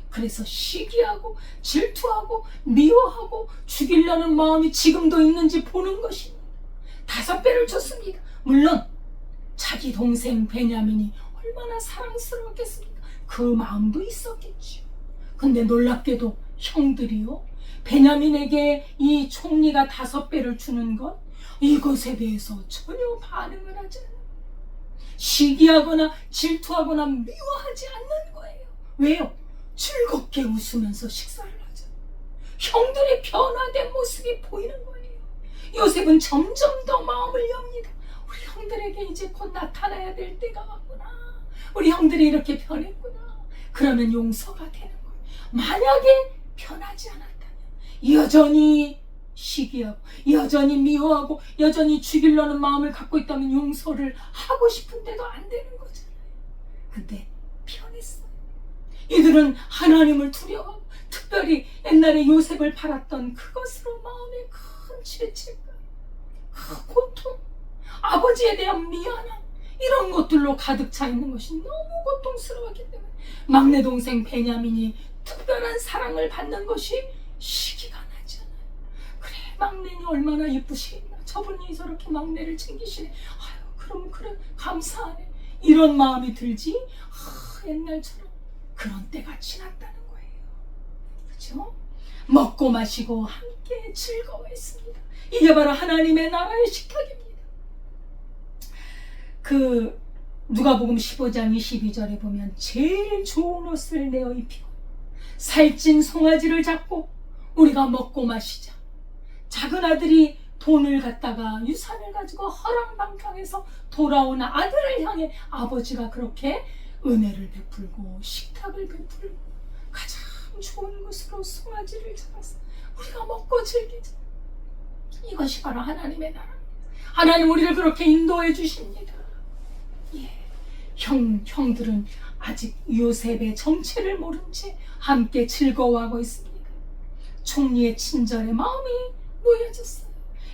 그래서 시기하고 질투하고 미워하고 죽이려는 마음이 지금도 있는지 보는 것입니다. 5배를 줬습니다. 물론 자기 동생 베냐민이 얼마나 사랑스러웠겠습니까? 그 마음도 있었겠지요. 근데 놀랍게도 형들이요, 베냐민에게 이 총리가 5배를 주는 것, 이것에 대해서 전혀 반응을 하지 않아요. 시기하거나 질투하거나 미워하지 않는 거예요. 왜요? 즐겁게 웃으면서 식사를 하죠. 형들의 변화된 모습이 보이는 거예요. 요셉은 점점 더 마음을 엽니다. 우리 형들에게 이제 곧 나타나야 될 때가 왔구나. 우리 형들이 이렇게 변했구나. 그러면 용서가 되는 거예요. 만약에 변하지 않았다면 여전히 시기하고 여전히 미워하고 여전히 죽이려는 마음을 갖고 있다면 용서를 하고 싶은데도 안 되는 거잖아요. 근데 변했어요. 이들은 하나님을 두려워하고 특별히 옛날에 요셉을 팔았던 그것으로 마음에 큰 죄책감, 그 고통, 아버지에 대한 미안함, 이런 것들로 가득 차 있는 것이 너무 고통스러웠기 때문에 막내 동생 베냐민이 특별한 사랑을 받는 것이 시기가 나지 않아요. 그래, 막내니 얼마나 예쁘시겠나. 저분이 저렇게 막내를 챙기시네. 아유, 그럼 그래, 감사하네. 이런 마음이 들지, 옛날처럼 그런 때가 지났다는 거예요. 그렇죠? 먹고 마시고 함께 즐거워했습니다. 이게 바로 하나님의 나라의 식탁입니다. 누가복음 15장 22절에 보면 제일 좋은 옷을 내어 입히고 살찐 송아지를 잡고 우리가 먹고 마시자. 작은 아들이 돈을 갖다가 유산을 가지고 허랑방탕해서 돌아온 아들을 향해 아버지가 그렇게 은혜를 베풀고 식탁을 베풀고 가장 좋은 곳으로 송아지를 잡아서 우리가 먹고 즐기자. 이것이 바로 하나님의 나라입니다. 하나님 우리를 그렇게 인도해 주십니다. 예. 형들은 아직 요셉의 정체를 모른 채 함께 즐거워하고 있습니다. 총리의 친절에 마음이 놓여졌어요.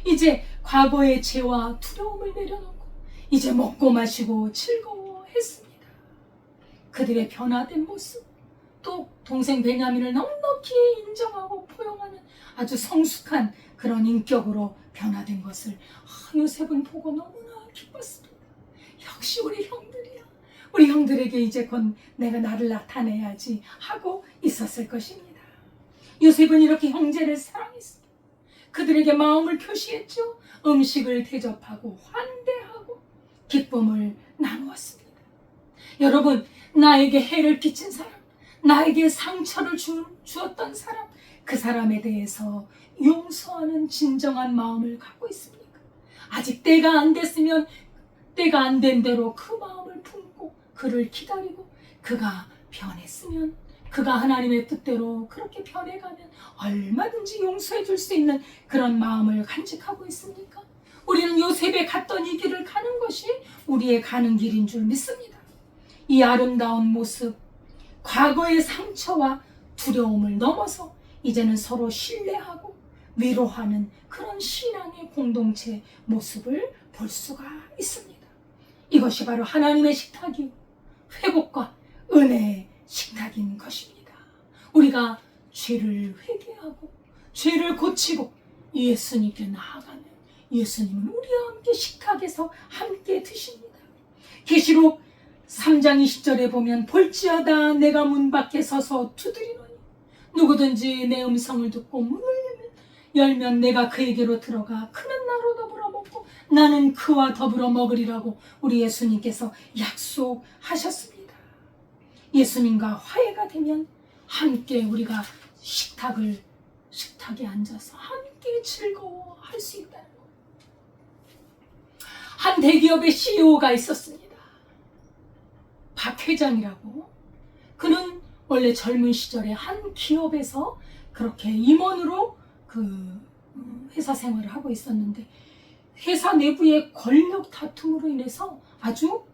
이제 과거의 죄와 두려움을 내려놓고 이제 먹고 마시고 즐거워했습니다. 그들의 변화된 모습, 또 동생 베냐민을 넉넉히 인정하고 포용하는 아주 성숙한 그런 인격으로 변화된 것을 요셉은 보고 너무나 기뻤습니다. 역시 우리 형들이야. 우리 형들에게 이제 곧 내가 나를 나타내야지 하고 있었을 것입니다. 요셉은 이렇게 형제를 사랑했습니다. 그들에게 마음을 표시했죠. 음식을 대접하고 환대하고 기쁨을 나누었습니다. 여러분, 나에게 해를 끼친 사람, 나에게 상처를 주었던 사람, 그 사람에 대해서 용서하는 진정한 마음을 갖고 있습니까? 아직 때가 안 됐으면 때가 안 된 대로 그 마음을 품고 그를 기다리고 그가 변했으면 그가 하나님의 뜻대로 그렇게 변해가면 얼마든지 용서해 줄 수 있는 그런 마음을 간직하고 있습니까? 우리는 요셉의 갔던 이 길을 가는 것이 우리의 가는 길인 줄 믿습니다. 이 아름다운 모습, 과거의 상처와 두려움을 넘어서 이제는 서로 신뢰하고 위로하는 그런 신앙의 공동체 모습을 볼 수가 있습니다. 이것이 바로 하나님의 식탁이요, 회복과 은혜의 식탁인 것입니다. 우리가 죄를 회개하고 죄를 고치고 예수님께 나아가면 예수님은 우리와 함께 식탁에서 함께 드십니다. 계시록 3장 20절에 보면 볼지어다 내가 문 밖에 서서 두드리노니 누구든지 내 음성을 듣고 문을 열면 내가 그에게로 들어가 그는 나로 더불어 먹고 나는 그와 더불어 먹으리라고 우리 예수님께서 약속하셨습니다. 예수님과 화해가 되면 함께 우리가 식탁에 앉아서 함께 즐거워할 수 있다는 것. 한 대기업의 CEO가 있었습니다. 박 회장이라고. 그는 원래 젊은 시절에 한 기업에서 그렇게 임원으로 회사 생활을 하고 있었는데 회사 내부의 권력 다툼으로 인해서 아주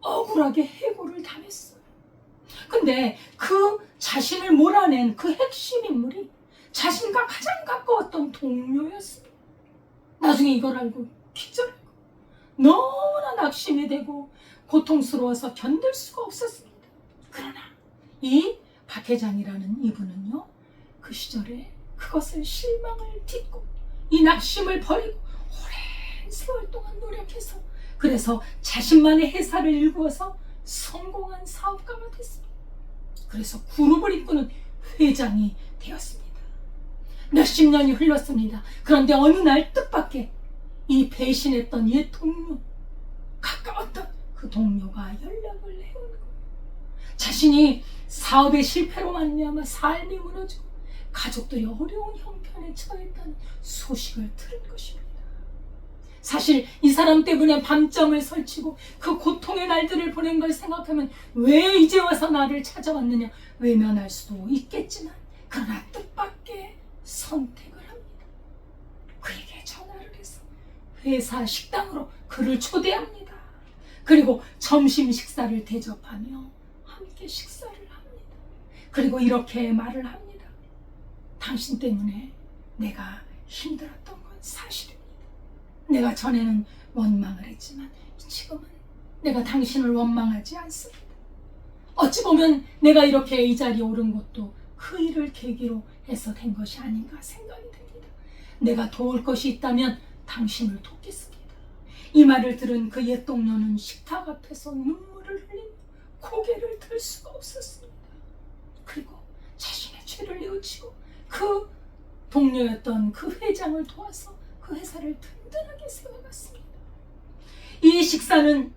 억울하게 해고를 당했어요. 근데 그 자신을 몰아낸 그 핵심 인물이 자신과 가장 가까웠던 동료였습니다. 나중에 이걸 알고 기절하고 너무나 낙심이 되고 고통스러워서 견딜 수가 없었습니다. 그러나 이 박 회장이라는 이분은요, 그 시절에 그것을 실망을 딛고 이 낙심을 버리고 오랜 세월 동안 노력해서 그래서 자신만의 회사를 일구어서 성공한 사업가가 됐습니다. 그래서 그룹을 이끄는 회장이 되었습니다. 몇십 년이 흘렀습니다. 그런데 어느 날 뜻밖의 이 배신했던 옛 동료, 가까웠던 그 동료가 연락을 해온 거예요. 자신이 사업의 실패로 말미암아 삶이 무너지고 가족들이 어려운 형편에 처했다는 소식을 들은 것입니다. 사실 이 사람 때문에 밤잠을 설치고 그 고통의 날들을 보낸 걸 생각하면 왜 이제 와서 나를 찾아왔느냐 외면할 수도 있겠지만 그러나 뜻밖의 선택을 합니다. 그에게 전화를 해서 회사 식당으로 그를 초대합니다. 그리고 점심 식사를 대접하며 함께 식사를 합니다. 그리고 이렇게 말을 합니다. 당신 때문에 내가 힘들었던 건 사실입니다. 내가 전에는 원망을 했지만 지금은 내가 당신을 원망하지 않습니다. 어찌 보면 내가 이렇게 이 자리에 오른 것도 그 일을 계기로 해서 된 것이 아닌가 생각이 됩니다. 내가 도울 것이 있다면 당신을 돕겠습니다. 이 말을 들은 그 옛동료는 식탁 앞에서 눈물을 흘리며 고개를 들 수가 없었습니다. 그리고 자신의 죄를 뉘우치고 그 동료였던 그 회장을 도와서 그 회사를 든든하게 세워갔습니다. 이 식사는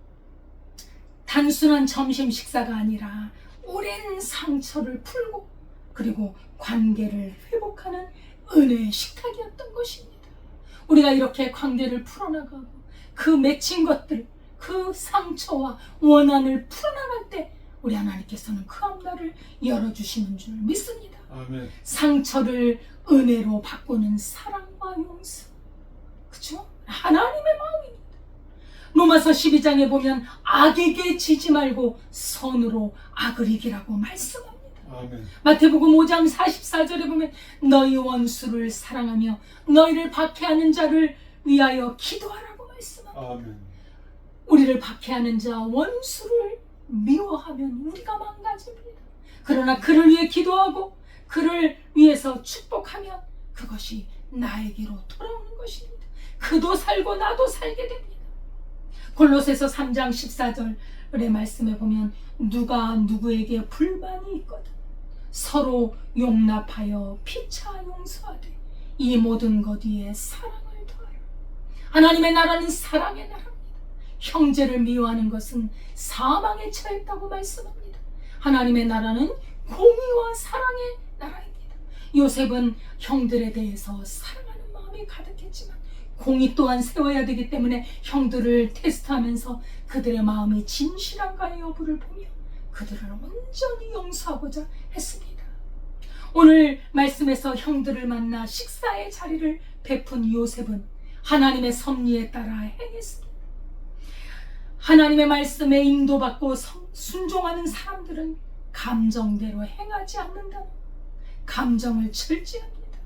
단순한 점심 식사가 아니라 오랜 상처를 풀고 그리고 관계를 회복하는 은혜의 식탁이었던 것입니다. 우리가 이렇게 관계를 풀어나가고 그 맺힌 것들, 그 상처와 원한을 풀어나갈 때 우리 하나님께서는 그 앞날을 열어주시는 줄 믿습니다. 아멘. 상처를 은혜로 바꾸는 사랑과 용서, 그렇죠? 하나님의 마음입니다. 로마서 12장에 보면 악에게 지지 말고 선으로 악을 이기라고 말씀합니다. 아멘. 마태복음 5장 44절에 보면 너희 원수를 사랑하며 너희를 박해하는 자를 위하여 기도하라고 말씀합니다. 아멘. 우리를 박해하는 자, 원수를 미워하면 우리가 망가집니다. 그러나 그를 위해 기도하고 그를 위해서 축복하면 그것이 나에게로 돌아오는 것입니다. 그도 살고 나도 살게 됩니다. 골로새서 3장 14절의 말씀에 보면 누가 누구에게 불만이 있거든 서로 용납하여 피차 용서하되 이 모든 것 위에 사랑을 더하라. 하나님의 나라는 사랑의 나라입니다. 형제를 미워하는 것은 사망에 처했다고 말씀합니다. 하나님의 나라는 공의와 사랑의 나라입니다. 요셉은 형들에 대해서 사랑하는 마음이 가득했지만 공의 또한 세워야 되기 때문에 형들을 테스트하면서 그들의 마음이 진실한가의 여부를 보며 그들을 온전히 용서하고자 했습니다. 오늘 말씀에서 형들을 만나 식사의 자리를 베푼 요셉은 하나님의 섭리에 따라 행했습니다. 하나님의 말씀에 인도받고 순종하는 사람들은 감정대로 행하지 않는다. 감정을 절제합니다.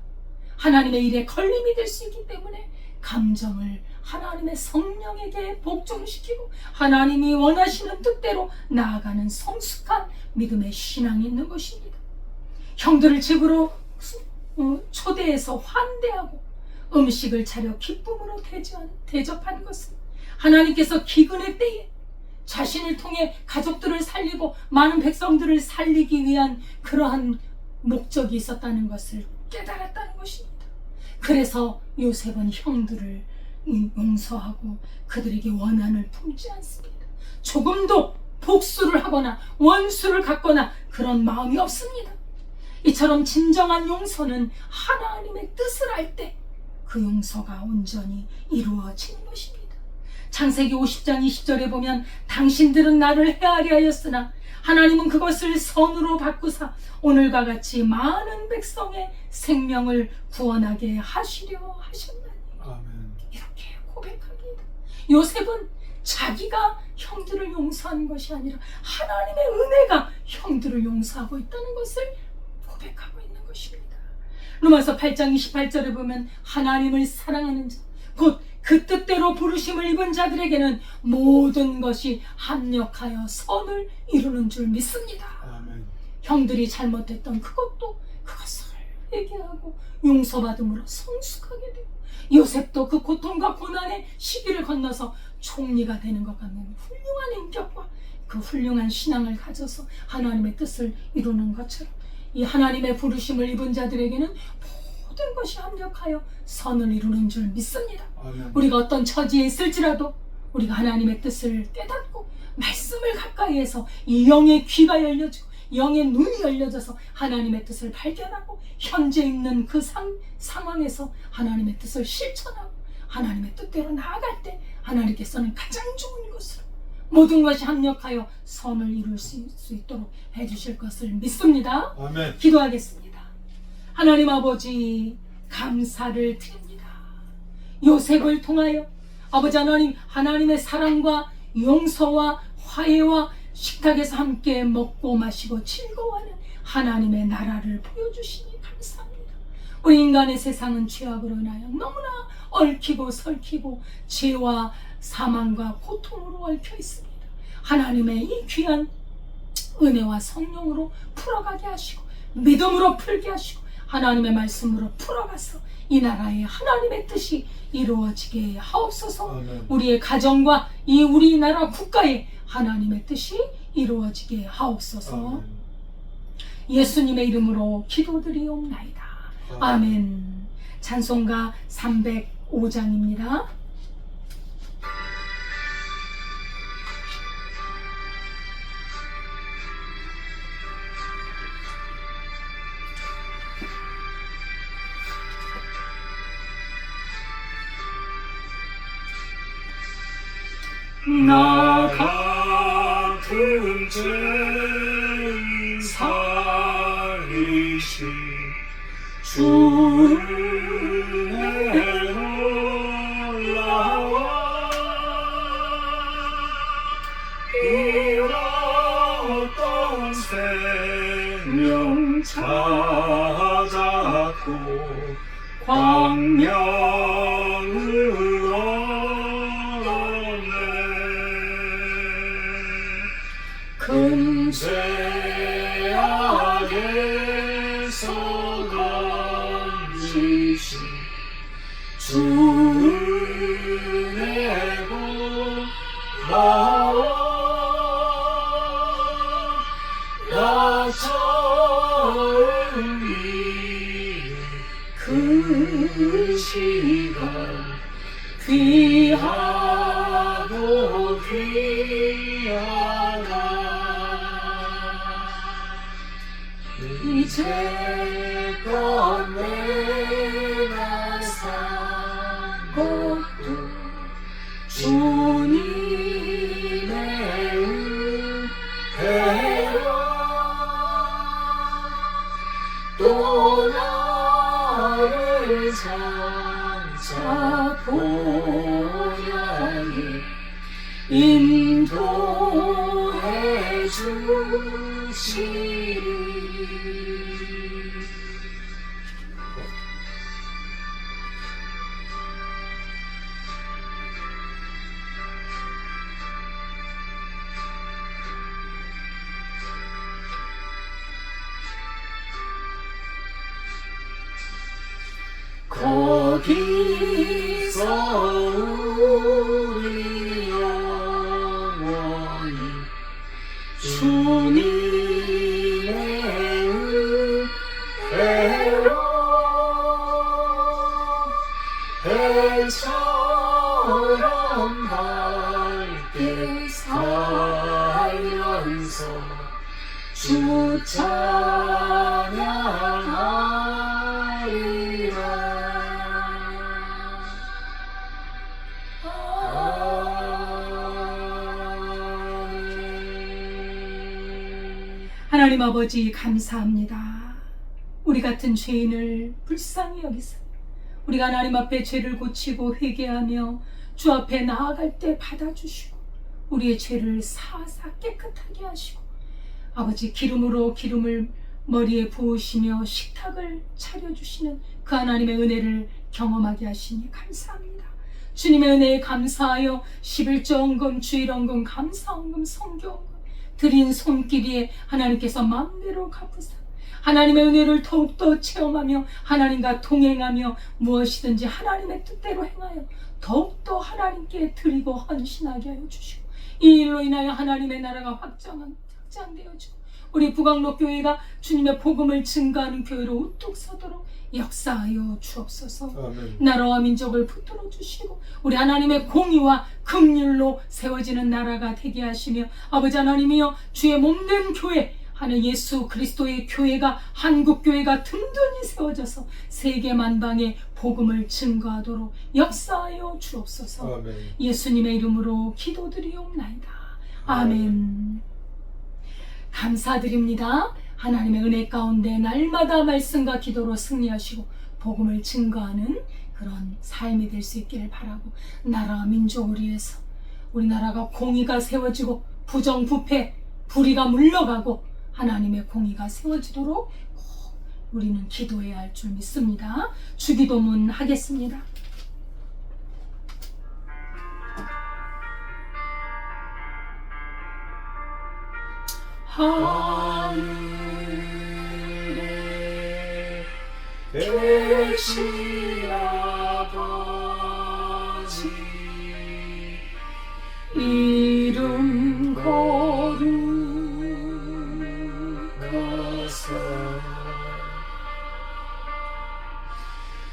하나님의 일에 걸림이 될 수 있기 때문에 감정을 하나님의 성령에게 복종시키고 하나님이 원하시는 뜻대로 나아가는 성숙한 믿음의 신앙이 있는 것입니다. 형들을 집으로 초대해서 환대하고 음식을 차려 기쁨으로 대접하는 것은 하나님께서 기근의 때에 자신을 통해 가족들을 살리고 많은 백성들을 살리기 위한 그러한 목적이 있었다는 것을 깨달았다는 것입니다. 그래서 요셉은 형들을 용서하고 그들에게 원한을 품지 않습니다. 조금도 복수를 하거나 원수를 갖거나 그런 마음이 없습니다. 이처럼 진정한 용서는 하나님의 뜻을 알 때 그 용서가 온전히 이루어지는 것입니다. 창세기 50장 20절에 보면 당신들은 나를 해하려 하였으나 하나님은 그것을 선으로 바꾸사 오늘과 같이 많은 백성의 생명을 구원하게 하시려 하셨나니. 아멘. 이렇게 고백합니다. 요셉은 자기가 형들을 용서하는 것이 아니라 하나님의 은혜가 형들을 용서하고 있다는 것을 고백하고 있는 것입니다. 로마서 8장 28절에 보면 하나님을 사랑하는 자, 곧 그 뜻대로 부르심을 입은 자들에게는 모든 것이 합력하여 선을 이루는 줄 믿습니다. 아멘. 형들이 잘못했던 그것을 회개하고 용서받음으로 성숙하게 되고 요셉도 그 고통과 고난의 시기를 건너서 총리가 되는 것 같는 훌륭한 인격과 그 훌륭한 신앙을 가져서 하나님의 뜻을 이루는 것처럼 이 하나님의 부르심을 입은 자들에게는 모든 것이 합력하여 선을 이루는 줄 믿습니다. 아멘. 우리가 어떤 처지에 있을지라도 우리가 하나님의 뜻을 깨닫고 말씀을 가까이 해서 이 영의 귀가 열려지고 영의 눈이 열려져서 하나님의 뜻을 발견하고 현재 있는 그 상황에서 하나님의 뜻을 실천하고 하나님의 뜻대로 나아갈 때 하나님께서는 가장 좋은 것으로 모든 것이 합력하여 선을 이룰 수 있도록 해주실 것을 믿습니다. 아멘. 기도하겠습니다. 하나님 아버지 감사를 드립니다. 요셉을 통하여 아버지 하나님 하나님의 사랑과 용서와 화해와 식탁에서 함께 먹고 마시고 즐거워하는 하나님의 나라를 보여주시니 감사합니다. 우리 인간의 세상은 죄악으로 인하여 너무나 얽히고 설키고 죄와 사망과 고통으로 얽혀 있습니다. 하나님의 이 귀한 은혜와 성령으로 풀어가게 하시고 믿음으로 풀게 하시고 하나님의 말씀으로 풀어가서 이 나라에 하나님의 뜻이 이루어지게 하옵소서. 아멘. 우리의 가정과 이 우리나라 국가에 하나님의 뜻이 이루어지게 하옵소서. 아멘. 예수님의 이름으로 기도드리옵나이다. 아멘. 찬송가 305장입니다. 나 같은 죄인 살리신 주의 놀라워 잃었던 생명 찾았고 광명을 얻었네. 금제약에서 건지신 주의 고마워. 나 처음 그 시간 귀하고 귀하다. 이제껏 내가 산 것도 주님의 은혜로 또 나를 장차 보좌에 인도해 주시리. 거기서 우리 영원히 주님의 은혜로 배처럼 밝게 살면서 주 찬양하리라. 하나님 아버지 감사합니다. 우리 같은 죄인을 불쌍히 여기사 우리가 하나님 앞에 죄를 고치고 회개하며 주 앞에 나아갈 때 받아주시고 우리의 죄를 사사 깨끗하게 하시고 아버지 기름으로 기름을 머리에 부으시며 식탁을 차려주시는 그 하나님의 은혜를 경험하게 하시니 감사합니다. 주님의 은혜에 감사하여 11조헌금, 주일헌금, 감사헌금, 성교헌금 드린 손길이에 하나님께서 마음대로 갚으사 하나님의 은혜를 더욱더 체험하며 하나님과 동행하며 무엇이든지 하나님의 뜻대로 행하여 더욱더 하나님께 드리고 헌신하게 하여 주시고 이 일로 인하여 하나님의 나라가 확장되어지고 우리 북악록교회가 주님의 복음을 증거하는 교회로 우뚝 서도록 역사하여 주옵소서. 아멘. 나라와 민족을 붙들어 주시고 우리 하나님의 공의와 긍휼로 세워지는 나라가 되게 하시며 아버지 하나님이여 주의 몸된 교회 하는 예수 그리스도의 교회가 한국교회가 든든히 세워져서 세계 만방에 복음을 증거하도록 역사하여 주옵소서. 아멘. 예수님의 이름으로 기도드리옵나이다. 아멘. 감사드립니다. 하나님의 은혜 가운데 날마다 말씀과 기도로 승리하시고 복음을 증거하는 그런 삶이 될 수 있기를 바라고 나라와 민족을 위해서 우리나라가 공의가 세워지고 부정부패, 불의가 물러가고 하나님의 공의가 세워지도록 꼭 우리는 기도해야 할 줄 믿습니다. 주기도문 하겠습니다. 하늘에 계신 아버지 이름 거룩하사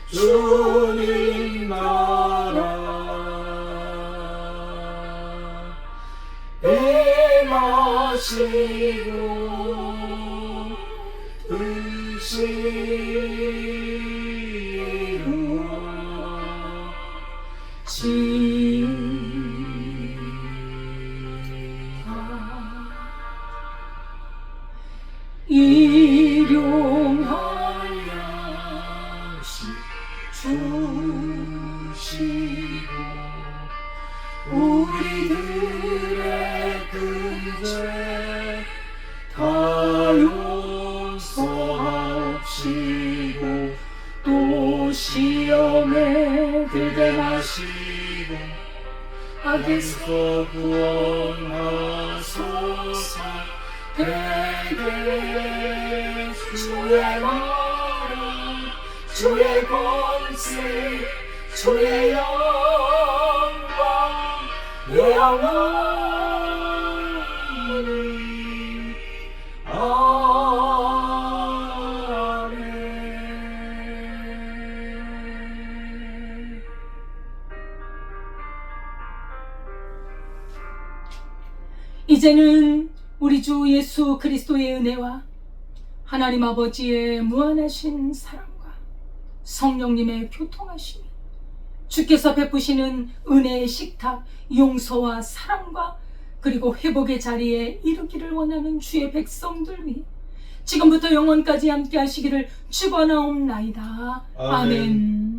주님 나라 임하시고 뜻이 일용하여 주시고 우리들의 근죄 다 용서하옵시고 또 시험에 들게 하시고 악에서 구원하소서. 대개 주의 나라 주의 권세 주의 영광 영원히 아멘. 이제는 우리 주 예수 그리스도의 은혜와 하나님 아버지의 무한하신 사랑과 성령님의 교통하심이 주께서 베푸시는 은혜의 식탁, 용서와 사랑과 그리고 회복의 자리에 이르기를 원하는 주의 백성들 위 지금부터 영원까지 함께 하시기를 축원하옵나이다. 아멘. 아멘.